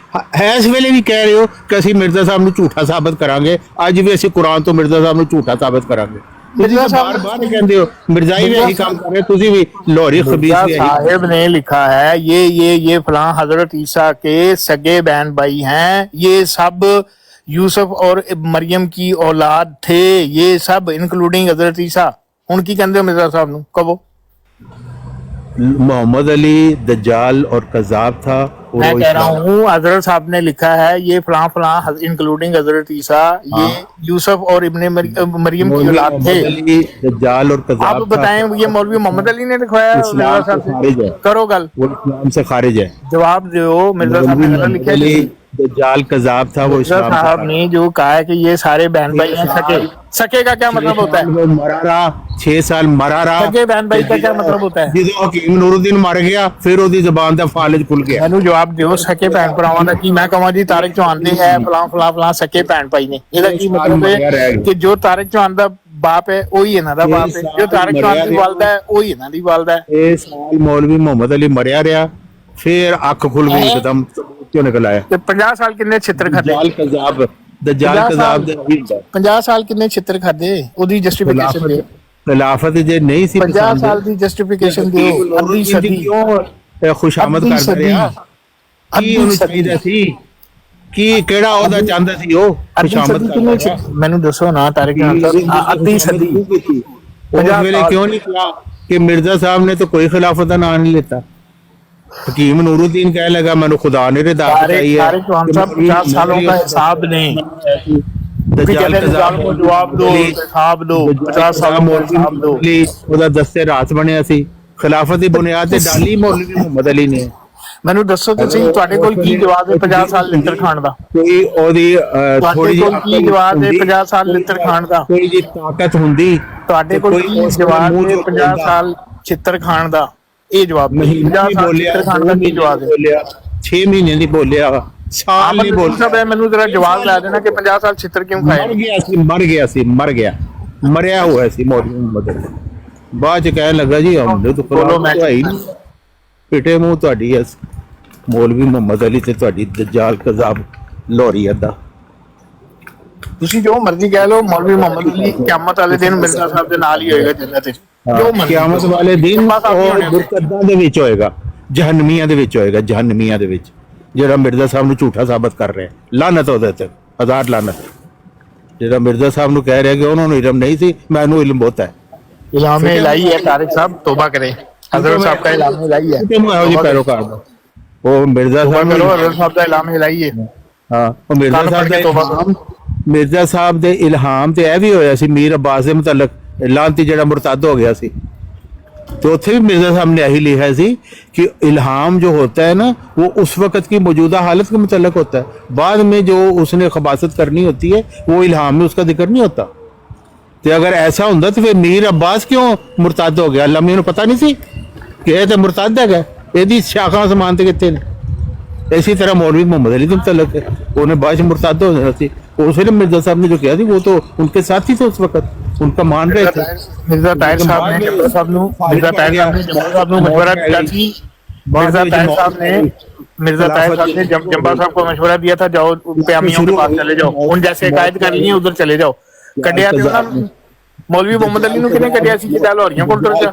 ਇਸ ਵੇਲੇ ਵੀ ਕਹਿ ਰਹੇ ਹੋ ਕਿ ਅਸੀਂ ਮਿਰਜ਼ਾ ਸਾਹਿਬ ਨੂੰ ਝੂਠਾ ਸਾਬਤ ਕਰਾਂਗੇ। ਅੱਜ ਵੀ ਅਸੀਂ ਕੁਰਾਨ ਤੋਂ ਮਿਰਜ਼ਾ ਸਾਹਿਬ ਨੂੰ ਝੂਠਾ ਸਾਬਤ ਕਰਾਂਗੇ। ਤੁਸੀਂ ਬਾਰ-ਬਾਰ ਕਹਿੰਦੇ ਹੋ ਮਿਰਜ਼ਾਈ ਵੀ ਇਹੀ ਕੰਮ ਕਰ ਰਹੇ, ਤੁਸੀਂ ਵੀ ਲਾਹੌਰੀ ਖਬੀਸ ਵੀ ਇਹੀ। साहिब ने लिखा है ये फलां हजरत ईसा के सगे बहन भाई हैं, ये सब यूसुफ और मरियम की औलाद थे, ये सब इंक्लूडिंग हजरत ईसा। हुण की कहंदे हो मिर्जा साहब ਨੂੰ कहो? मोहम्मद अली दज्जाल और कज़ाब था। मैं कह रहा हूँ हजरत साहब ने लिखा है ये फलां फलां इंक्लूडिंग हजरत ईसा, ये यूसुफ और इब्ने मरियम की औलाद थे। दज्जाल और कज़ाब आप बताएं ये मौलवी मोहम्मद अली ने लिखवाया है? करो गल, वो इस्लाम से खारिज है। जवाब दो। मिर्जा साहब ने गलत लिखा है। दज्जाल कज़ाब था, वो मिर्जा साहब ने जो कहा है कि ये सारे बहन भाई हैं सके। सके का क्या मतलब होता है? मरा रहा 6 साल मरा रहा। सके बहन भाई का क्या मतलब होता है? ਜਦੋਂ ਹਕੀਮ ਨੂਰੁੱਦੀਨ ਮਰ ਗਿਆ ਫਿਰ ਉਹਦੀ ਜ਼ਬਾਨ ਦਾ ਫਾਲਜ ਖੁੱਲ ਗਿਆ। ਮੈਨੂੰ ਜਵਾਬ ਦਿਓ ਸਕੇ ਭੈਣ ਭਰਾਵਾਂ ਦਾ ਕੀ? ਮੈਂ ਕਹਾਂ ਜੀ ਤਾਰਿਕ ਚੌਹਾਨ ਦੇ ਹੈ ਫਲਾਂ ਫਲਾਂ ਫਲਾਂ ਸਕੇ ਭੈਣ ਭਾਈ ਨੇ, ਇਹਦਾ ਕੀ ਮਤਲਬ ਹੈ ਕਿ ਜੋ ਤਾਰਿਕ ਚੌਹਾਨ ਦਾ ਬਾਪ ਹੈ ਉਹੀ ਇਹਨਾਂ ਦਾ ਬਾਪ ਹੈ, ਜੋ ਤਾਰਿਕ ਚੌਹਾਨ ਦੀ ਵਾਲਦਾ ਹੈ ਉਹੀ ਇਹਨਾਂ ਦੀ ਵਾਲਦਾ ਹੈ। ਇਹ ਸਾਲ ਮੌਲਵੀ ਮੁਹੰਮਦ ਅਲੀ ਮਰਿਆ ਰਿਹਾ, ਫਿਰ ਅੱਖ ਖੁੱਲ ਗਈ ਇੱਕਦਮ, ਕਿਉਂ ਨਿਕਲ ਆਇਆ? ਤੇ 50 ਸਾਲ ਕਿੰਨੇ ਛਿੱਤਰ ਖਾਦੇ? दज्जाल कज़ाब ਦੇ 50 ਸਾਲ ਕਿੰਨੇ ਛਿੱਤਰ ਖਾਦੇ? ਉਹਦੀ ਜਸਟੀਫਿਕੇਸ਼ਨ ਦਿਓ। ਖਿਲਾਫਤ ਜੇ ਨਹੀਂ ਸੀ 50 ਸਾਲ ਦੀ ਜਸਟੀਫਿਕੇਸ਼ਨ ਦਿਓ। ਅੱਧੀ ਸਦੀ ਕਿਉਂ ਖੁਸ਼ਾਮਦ ਕਰਦਾ ਰਿਹਾ? ਕੀ ਉਹਨੂੰ ਚਾਹੀਦਾ ਸੀ? ਕੀ ਕਿਹੜਾ ਉਹਦਾ ਚਾਹੁੰਦਾ ਸੀ ਉਹ ਖੁਸ਼ਾਮਦ ਕਰਦਾ? ਮੈਨੂੰ ਦੱਸੋ ਨਾ ਤਾਰਿਕ ਸਾਹਿਬ, ਅੱਧੀ ਸਦੀ ਉਸ ਵੇਲੇ ਕਿਉਂ ਨਹੀਂ ਕਿਹਾ ਕਿ ਮਿਰਜ਼ਾ ਸਾਹਿਬ ਨੇ ਤਾਂ ਕੋਈ ਖਿਲਾਫਤ ਦਾ ਨਾਂ ਨਹੀਂ ਲਿੱਤਾ? हकीम नूरुद्दीन कहने लगा मैंने खुदा ने रिदा बताई है। 50 सालों का हिसाब नहीं, जवाब दो, हिसाब दो, 50 सालों का हिसाब दो। ਉਹਦਾ ਦਸਤੇ ਰਾਤ ਬਣਿਆ ਸੀ, ਖਿਲਾਫਤ ਦੀ ਬੁਨਿਆਦ ਤੇ ਡਾਲੀ ਮੌਲਵੀ ਮੁਹੰਮਦ ਅਲੀ ਨੇ। ਮੈਨੂੰ ਦੱਸੋ ਤੁਸੀਂ ਤੁਹਾਡੇ ਕੋਲ ਕੀ ਜਵਾਬ ਹੈ 50 ਸਾਲ ਲਿੱਤਰ ਖਾਣ ਦਾ? ਕੋਈ ਉਹਦੀ ਥੋੜੀ ਜਿਹੀ ਕੀ ਜਵਾਬ ਹੈ 50 ਸਾਲ ਲਿੱਤਰ ਖਾਣ ਦਾ? ਕੋਈ ਜੀ ਤਾਕਤ ਹੁੰਦੀ ਤੁਹਾਡੇ ਕੋਲ ਕੀ ਜਵਾਬ ਹੈ 50 ਸਾਲ ਛਿੱਤਰ ਖਾਣ ਦਾ? ਇਹ ਜਵਾਬ ਨਹੀਂ। 50 ਸਾਲ ਛਿੱਤਰ ਖਾਣ ਦਾ ਕੀ ਜਵਾਬ ਹੈ? 6 ਮਹੀਨੇ ਦੀ ਬੋਲਿਆ, ਸਾਲ ਨਹੀਂ ਬੋਲਿਆ। ਮੈਨੂੰ ਜਰਾ ਜਵਾਬ ਲਾ ਦੇਣਾ ਕਿ 50 ਸਾਲ ਛਿੱਤਰ ਕਿਉਂ ਖਾਏ? ਮਰ ਗਿਆ ਮਰਿਆ ਹੋਇਆ ਸੀ ਮੌਲਵੀ ਮੁਹੰਮਦ ਅਲੀ। ਬਾਅਦ ਚ ਕਹਿਣ ਲੱਗਾ ਜੀ ਹਮਨੇ ਤਾਂ ਪਿੱਟੇ ਮੂੰਹ ਤੁਹਾਡੀ ਐਸ ਮੌਲਵੀ ਮੁਹੰਮਦ ਅਲੀ ਤੇ ਤੁਹਾਡੀ ਦज्जाल ਕਜ਼ਾਬ ਲਾਹੌਰੀ ਅੱਦਾ। ਤੁਸੀਂ ਜੋ ਮਰਜ਼ੀ ਕਹਿ ਲਓ, ਮੌਲਵੀ ਮੁਹੰਮਦ ਅਲੀ ਕਿਆਮਤ ਵਾਲੇ ਦਿਨ ਮਿਰਜ਼ਾ ਸਾਹਿਬ ਦੇ ਨਾਲ ਹੀ ਹੋਏਗਾ ਜੰਨਤ ਵਿੱਚ। ਕਿਆਮਤ ਵਾਲੇ ਦਿਨ ਮੁਰਤਦਾਂ ਦੇ ਵਿੱਚ ਹੋਏਗਾ, ਜਹੰਨਮੀਆਂ ਦੇ ਵਿੱਚ ਹੋਏਗਾ, ਜਹੰਨਮੀਆਂ ਦੇ ਵਿੱਚ ਜਿਹੜਾ ਮਿਰਜ਼ਾ ਸਾਹਿਬ ਨੂੰ ਝੂਠਾ ਸਾਬਤ ਕਰ ਰਿਹਾ। ਲਾਨਤ ਉਹਦੇ ਤੇ, ਹਜ਼ਾਰ ਲਾਨਤ। ਜਿਹੜਾ ਮਿਰਜ਼ਾ ਸਾਹਿਬ ਨੂੰ ਕਹਿ ਰਿਹਾ ਕਿ ਉਹਨਾਂ ਨੂੰ ਇਲਮ ਨਹੀਂ ਸੀ, ਮੈਨੂੰ ਇਲਮ ਬਹੁਤ ਹੈ। ਇਲਮ ਇਲਾਹੀ ਹੈ ਤਾਰਿਕ ਸਾਹਿਬ, ਤੋਬਾ ਕਰੇ। ਹਜ਼ਰਤ ਸਾਹਿਬ ਦਾ ਇਲਮ ਇਲਾਹੀ ਹੈ। ਇਹੋ ਜਿਹੇ ਪੈਰੋਕਾਰ ਦਾ ਉਹ ਮਿਰਜ਼ਾ ਸਾਹਿਬ ਹਜ਼ਰਤ ਸਾਹਿਬ ਦਾ ਇਲਮ ਇਲਾਹੀ ਹੈ। ਹਾਂ, ਉਹ ਮਿਰਜ਼ਾ ਸਾਹਿਬ ਦਾ ਇਲਹਾਮ, ਮਿਰਜ਼ਾ ਸਾਹਿਬ ਦੇ ਇਲਹਾਮ ਤੇ ਇਹ ਵੀ ਹੋਇਆ ਸੀ ਮੀਰ ਅब्बास ਦੇ ਮੁਤਲਕ, ਲਾਂਤੀ ਜਿਹੜਾ मुर्तद हो गया सी, तो उत्थे भी मिर्जा साहब ने यही लिखा सी कि इल्हाम जो होता है ना वो उस वक्त की मौजूदा हालत के मुतल्लक होता है, बाद में जो उसने खबासत करनी होती है वो इल्हाम में उसका जिक्र नहीं होता। तो अगर ऐसा होता तो फिर मीर अब्बास क्यों मुर्तद हो गया? अल्लाह मैनू पता नहीं सी कि यह तो मुर्तद है, यदि शाखा समान तो कितने ने। इसी तरह मौलवी मोहम्मद अली के मुतल्लक है, उन्हें बाद में मुर्तद हो जाना सी। उस वक्त मिर्जा साहब ने जो किया थी वो तो उनके साथ ही थे उस वक्त, उनका मान रहे थे। मिर्जा ताहिर साहब ने जब्बार साहब ਨੂੰ मशवरा दिया थी। मिर्जा ताहिर साहब ने जब्बार साहब को मशवरा दिया था, जाओ प्यामियों के पास चले जाओ, उन जैसे कायद कर लिए उधर चले जाओ। ਕੱਢਿਆ ਤੇ ਉਹਨਾਂ ਮੌਲਵੀ ਮੁਹੰਮਦ ਅਲੀ ਨੂੰ ਕਿਹਨੇ ਕੱਢਿਆ ਸੀ? ਕਿ ਲਾਹੌਰੀਆਂ ਕੋਲ ਤੁਰ ਜਾ।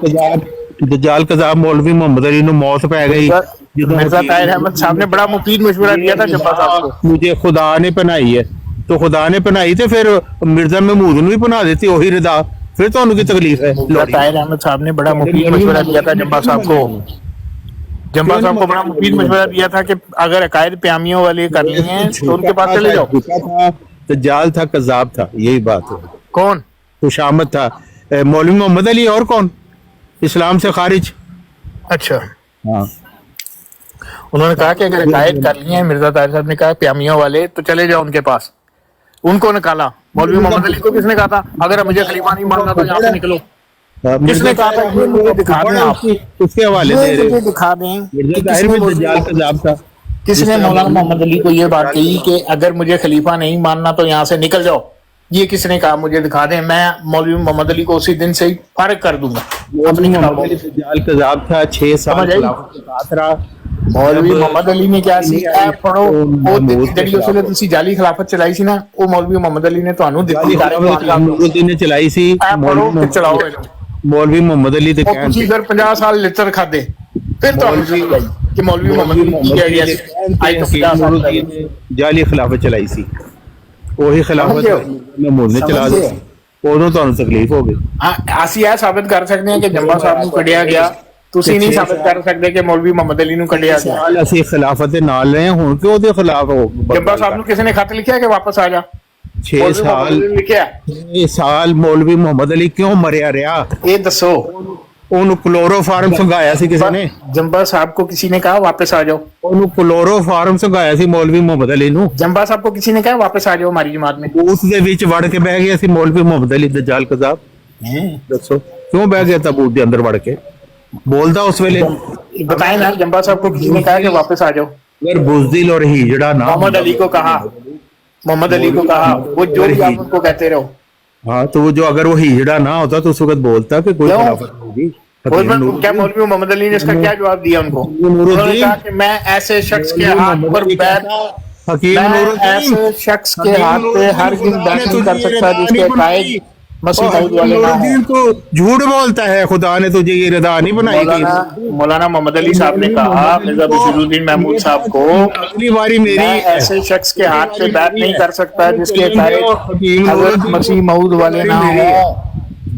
दज्जाल कज़ाब मौलवी मोहम्मद अली को मौत पै गई। मिर्जा ताहिर अहमद साहब ने बड़ा मुफीद मशवरा दिया था जब्बार साहब को। मुझे खुदा ने पहनाई है, तो खुदा ने पहनाई तो फिर मिर्जा महमूद ने भी पहना देती वही रिदा, फिर तो उनकी तकलीफ है। मिर्जा ताहिर अहमद साहब ने बड़ा मुफीद मशवरा दिया था जब्बार साहब को। जब्बार साहब को बड़ा मुफीद मशवरा दिया था कि अगर अकायद प्यामियों वाले कर लिए हैं तो उनके पास चले जाओ। दज्जाल था, कज़ाब था, यही बात है। कौन? खुशामद था, मौलवी मोहम्मद अली और कौन इस्लाम से खारिज। अच्छा, हाँ, उन्होंने कहा कि अगर अकायद कर लिए हैं, मिर्जा ताहिर साहब ने कहा प्यामियों वाले, तो चले जाओ उनके पास। उनको निकाला। मौलवी मोहम्मद अली को किसने कहा था अगर मुझे खलीफा नहीं मानना तो यहाँ से निकलो? किसने कहा था? ये मुझे दिखा दें आप, उसके हवाले दे रहे मुझे दिखा दें कि मिर्जा ताहिर में दज्जाल कज़ाब था। किसने मौलाना मोहम्मद अली को ये बात कही कि अगर मुझे खलीफा नहीं मानना तो यहाँ से निकल जाओ? ये किसने कहा? मुझे दिखा दें, मैं मौलवी मोहम्मद अली को उसी दिन से ही फारिग कर दूंगा अपनी किताबों से। दज्जाल कज़ाब था, 6 साल खिलाफत के साथ रहा। मौलवी मोहम्मद अली ने क्या सी ऐप पढ़ो ਉਹ ਜਿਹੜੀ ਉਸਲੇ ਤੁਸੀਂ ਜਾਲੀ ਖਿਲਾਫਤ ਚਲਾਈ ਸੀ ਨਾ, ਉਹ ਮੌਲवी मोहम्मद अली ने ਤੁਹਾਨੂੰ ਦਿੱਤੀ नूरुद्दीन ने चलाई सी। ਪੜੋ ਤੇ ਚਲਾਓ ਇਹਨੂੰ। मौलवी मोहम्मद अली ਦੇ ਉਹ ਕਹਿਣ ਤੁਸੀਂ ਫਿਰ 50 ਸਾਲ ਲਿੱਤਰ ਖਾਦੇ, ਫਿਰ ਤੁਹਾਨੂੰ ਸਮਝ ਆਈ ਕਿ ਮੌਲवी मोहम्मद अली ਕੀ ਕਹਿ ਗਿਆ ਸੀ। ਅੱਜ ਤੋਂ 50 ਸਾਲ ਪਹਿਲਾਂ ਜਾਲੀ ਖਿਲਾਫਤ ਚਲਾਈ ਸੀ, ਉਹੀ ਖਿਲਾਫਤ महमूद ने चला दी, ਉਦੋਂ ਤੁਹਾਨੂੰ ਤਕਲੀਫ ਹੋ ਗਈ। ਹਾਂ, ਅਸੀਂ ਇਹ ਸਾਬਤ ਕਰ ਸਕਦੇ ਹਾਂ ਕਿ ਜੰਬਾ ਸਾਹਿਬ ਨੂੰ ਕੱਢਿਆ ਗਿਆ, ਤੁਸੀਂ ਨਹੀਂ ਸਾਬਤ ਕਰ ਸਕਦੇ ਕਿ ਮੌਲवी मोहम्मद अली ਨੂੰ ਕੱਢਿਆ ਗਿਆ। ਸਾਲ ਅਸੀਂ ਖਿਲਾਫਤ ਦੇ ਨਾਲ ਰਹੇ, ਹੁਣ ਕਿਉਂ ਉਹਦੇ ਖਿਲਾਫ ਹੋ? ਜੰਬਾ ਸਾਹਿਬ ਨੂੰ ਕਿਸੇ ਨੇ ਖਤ ਲਿਖਿਆ ਕਿ ਵਾਪਸ ਆ ਜਾ? 6 ਸਾਲ ਲਿਖਿਆ। 6 ਸਾਲ ਮੌਲवी मोहम्मद अली ਕਿਉਂ ਮਰਿਆ ਰਿਹਾ? ਇਹ ਦੱਸੋ। ਉਹਨੂੰ ਕਲੋਰੋਫਾਰਮ ਸੰਘਾਇਆ ਸੀ ਕਿਸੇ ਨੇ? जंबा साहब को किसी ने कहा वापस आ जाओ? ਉਹਨੂੰ ਕਲੋਰੋਫਾਰਮ ਸੰਘਾਇਆ ਸੀ ਮੌਲवी मोहम्मद अली ਨੂੰ। जंबा साहब को किसी ने कहा वापस आ जाओ हमारी जमात में? ਉਸ ਦੇ ਵਿੱਚ ਵੜ ਕੇ ਬਹਿ ਗਿਆ ਸੀ ਮੌਲवी मोहम्मद अली दज्जाल कज़ाब। ਦੱਸੋ ਕਿਉਂ ਬਹਿ ਗਿਆ ਤਾਬੂਤ ਦੇ ਅੰਦਰ ਵੜ ਕੇ? ਬੋਲਦਾ ਉਸ ਵੇਲੇ? बताए ना, जंबा साहब को किसी ने कहा कि वापस आ जाओ? अगर बुज़दिल और हिजड़ा ना मोहम्मद अली को कहा, मोहम्मद अली को कहा, वो जो भी आप उनको कहते रहो। हाँ, तो वो जो अगर वो हिजड़ा ना होता तो उस वक्त बोलता कि कोई क्यों? खिलाफत होगी। क्या मौलवी मोहम्मद अली ने इसका क्या जवाब दिया उनको? उन्होंने कहा कि मैं ऐसे शख्स के हाथ पर बैठ हकीम मैं नूरुद्दीन ऐसे शख्स के हाथ पे हर दिन बैठ नहीं कर सकता जिसके कायद मसीह वाले ना हो। नूरुद्दीन तो झूठ बोलता है, खुदा ने तुझे ये रदा नहीं बनाई थी। मौलाना मोहम्मद अली साहब ने कहा मिर्जा बशीरुद्दीन महमूद साहब को, अगली बारी मेरी मैं ऐसे शख्स के हाथ पे बैठ नहीं कर सकता जिसके कायद हजरत मसीह मऊद वाले ना हो।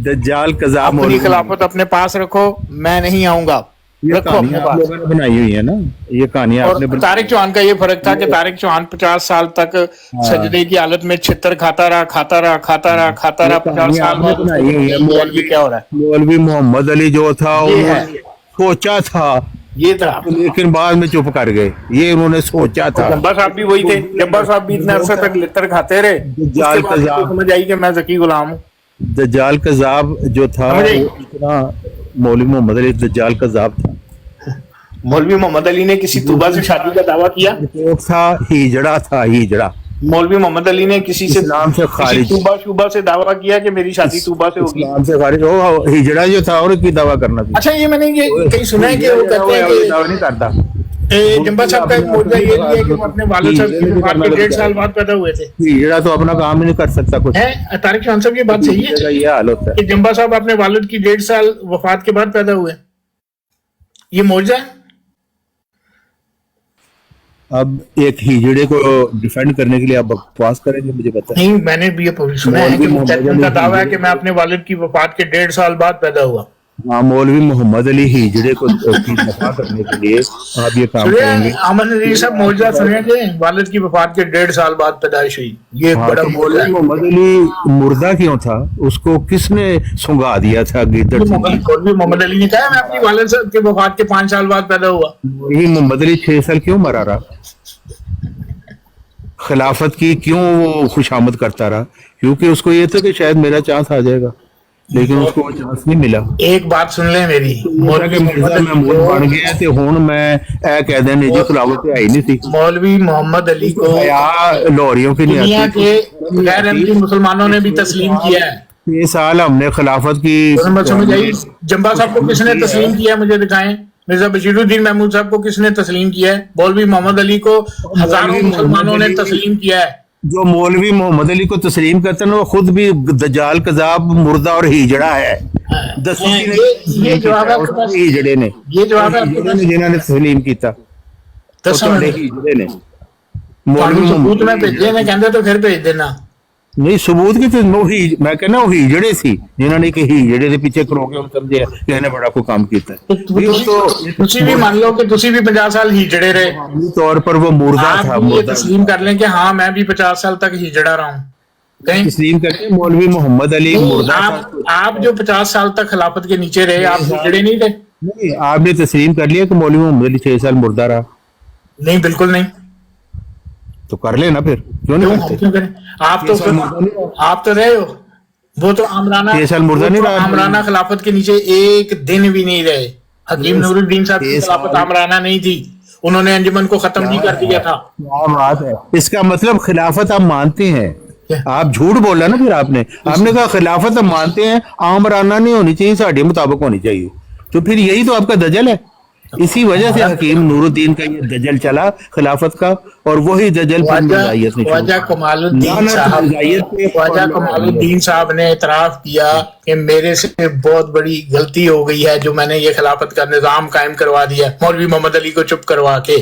दज्जाल कज़ाब अपनी खिलाफत अपने पास रखो, मैं नहीं आऊंगा। ये रखो कहानी अपने आप पास। लोगों ने बनाई हुई है ना, ये कहानी आपने और तारिक चौहान का ये फर्क था कि तारिक चौहान 50 साल तक सजदे की हालत में छितर खाता रहा 50 साल में बनाई हुई है। मौलवी क्या हो रहा है? मौलवी मोहम्मद अली जो था उन्होंने सोचा था, ये था, लेकिन बाद में चुप कर गए। ये उन्होंने सोचा था। जब्बार साहब भी वही थे। जब्बार साहब भी इतने अरसे तक लितर खाते रहे, दज्जाल उसके बाद कज़ाब। समझ आई कि मैं ज़की गुलाम हूँ। दज्जाल कज़ाब जो था समझ आई? इतना मौलवी मोहम्मद अली दज्जाल कज़ाब था। मौलवी मोहम्मद अली ने किसी तूबा से शादी का दावा किया? वो था हिजड़ा, था हिजड़ा। मौलवी मोहम्मद अली ने किसी से इस्लाम से खारिज, तूबा शुबा से दावा किया कि मेरी शादी तूबा से होगी? इस्लाम से खारिज। वो हिजड़ा जो था और की दावा करना था। अच्छा, ये मैंने ये कहीं सुना है कि वो कहते हैं कि दावा नहीं करता। जंबा साहब का एक मौजूदा ये भी है कि वो अपने वालिद साहब की वफात के 1.5 साल बाद पैदा हुए थे। हिजड़ा तो अपना काम ही नहीं कर सकता कुछ है तारिक चौहान साहब, ये बात सही है ये हाल होता है। कि जंबा साहब अपने वालिद की 1.5 साल वफात के बाद पैदा हुए? ये मौजूदा है। अब एक हिजड़े को डिफेंड करने के लिए आप बकवास करेंगे, मुझे पता है। नहीं, मैंने भी ये सुना है कि उनका दावा है कि मैं अपने वालिद की वफात के 1.5 साल बाद पैदा हुआ। हाँ, मौलवी मोहम्मद अली हिजड़े को दफा करने के लिए आप ये काम करेंगे। अमन नजीर साहब मौजूदा सुने कि वालिद की वफात के 1.5 साल बाद पैदाइश हुई, ये एक बड़ा बोल है। मोहम्मद अली मुर्दा क्यों था? उसको किसने सुंगा दिया था? गिद्दड़ मौलवी मोहम्मद अली ने कहा मैं अपनी वालिद साहब के वफात के 5 साल बाद पैदा हुआ। वही मोहम्मद अली 6 साल क्यों मरा रहा? खिलाफत की क्यों वो खुशामद करता रहा? क्योंकि उसको ये था कि शायद मेरा चांस आ जाएगा, लेकिन उसको वो चांस नहीं मिला। एक बात सुन ले मेरी, मौलवी मिर्जा महमूद बन गया ते हुण मैं ए कह देने जी खिलाफत आई नहीं थी। मौलवी मोहम्मद अली को लाहौरियों की दुनिया के गैर अहमदी मुसलमानों ने भी तस्लीम किया है। 6 साल हमने खिलाफत की समझ आई? जंबा साहब को किसने तस्लीम किया, मुझे दिखाएं। मिर्जा बशीरुद्दीन महमूद साहब को किसने तस्लीम किया है? मौलवी मोहम्मद अली को हजारों मुसलमानों ने तस्लीम किया है। जो मौलवी मोहम्मद अली को तस्लीम करते हैं वो खुद भी दज्जाल, कज़ाब, मुर्दा और हिजड़ा है। ये जवाब है आपके पास? हिजड़े ने, ये जवाब है आपके पास? जिन्होंने तस्लीम किया हिजड़े ने। ਤੁਹਾਨੂੰ ਸਬੂਤ ਮੈਂ ਭੇਜੇ ਨੇ ਕਹਿੰਦੇ ਤਾਂ ਫਿਰ ਭੇਜ ਦੇਣਾ। नहीं सबूत की तो मैं कहना वो हिजड़े सी जिन्होंने कि हिजड़े के पीछे खड़ो के समझे कि इन्हें बड़ा कोई काम किया है। ਤੁਸੀਂ ਵੀ ਮੰਨ ਲਓ ਕਿ ਤੁਸੀਂ ਵੀ 50 ਸਾਲ ਹੀਜੜੇ ਰਹੇ, तौर पर वो मुर्दा था। आप ये तस्लीम कर लें कि हाँ मैं भी 50 साल तक हिजड़ा रहा हूँ, कहीं तस्लीम करके मौलवी मोहम्मद अली मुर्दा था। आप जो 50 साल तक खिलाफत के नीचे रहे, आप हिजड़े नहीं थे? नहीं, आपने तस्लीम कर लिया कि मौलवी मोहम्मद अली 6 साल मुर्दा रहा? नहीं, बिल्कुल नहीं। तो कर लेना फिर, क्यों नहीं करते? क्यों करें? आप तो रहे हो, वो तो आमराना 6 साल मुर्दा नहीं रहा। आमराना खिलाफत के नीचे एक दिन भी नहीं रहे। हकीम नूरुद्दीन साहब की खिलाफत आमराना नहीं थी, उन्होंने अंजुमन को खत्म नहीं कर दिया था। क्या बात है, इसका मतलब खिलाफत आप मानते हैं। आप झूठ बोला ना फिर आपने कहा खिलाफत हम मानते हैं, आमराना नहीं होनी चाहिए, साढ़े मुताबिक होनी चाहिए। तो फिर यही तो आपका दजल है। इसी वजह से हकीम नूरुद्दीन का ये दजल चला खिलाफत का, और वही दजल ख्वाजा कमालुद्दीन साहब ने इतराफ किया कि मेरे से बहुत बड़ी गलती हो गई है जो मैंने ये खिलाफत का निजाम कायम करवा दिया, मौलवी मोहम्मद अली को चुप करवा के।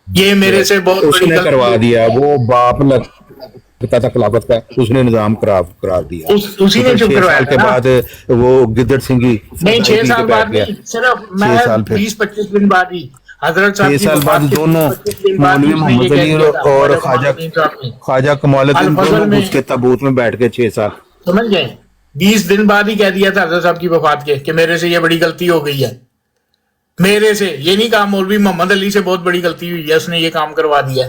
ये मेरे से बहुत बड़ी गलती करवा दिया। वो बाप लगता था खिलाफत का, उसने निजाम करार दिया। उसी ने चुप करवाया के बाद वो गिद्दड़ सिंह नहीं, 6 साल बाद नहीं, सिर्फ मैं 20-25 दिन बाद ही हजरत साहब 6 साल बाद दोनों मौलवी मोहम्मद अली और ख्वाजा कमालुद्दीन दोनों उसके ताबूत में बैठ के 6 साल, समझ गए? 20 दिन बाद ही कह दिया था हजरत साहब की वफात के कि मेरे से ये बड़ी गलती हो गई है। मेरे से ये नहीं कहा मौलवी मोहम्मद अली से बहुत बड़ी गलती हुई है, उसने ये काम करवा दिया।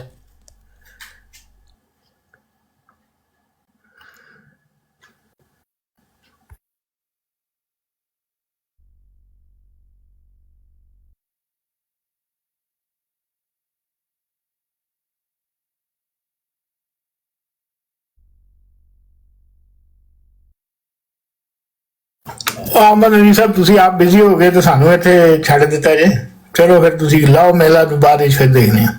ਅਮਨ ਅਲੀ ਸਾਹਿਬ, ਤੁਸੀਂ ਆਪ ਬਿਜ਼ੀ ਹੋ ਗਏ ਤਾਂ ਸਾਨੂੰ ਇੱਥੇ ਛੱਡ ਦਿੱਤਾ ਜੇ। ਚਲੋ ਫਿਰ ਤੁਸੀਂ ਲਾਓ ਮੇਲਾ ਤੋਂ ਬਾਅਦ ਵਿੱਚ ਫਿਰ ਦੇਖਦੇ ਹਾਂ।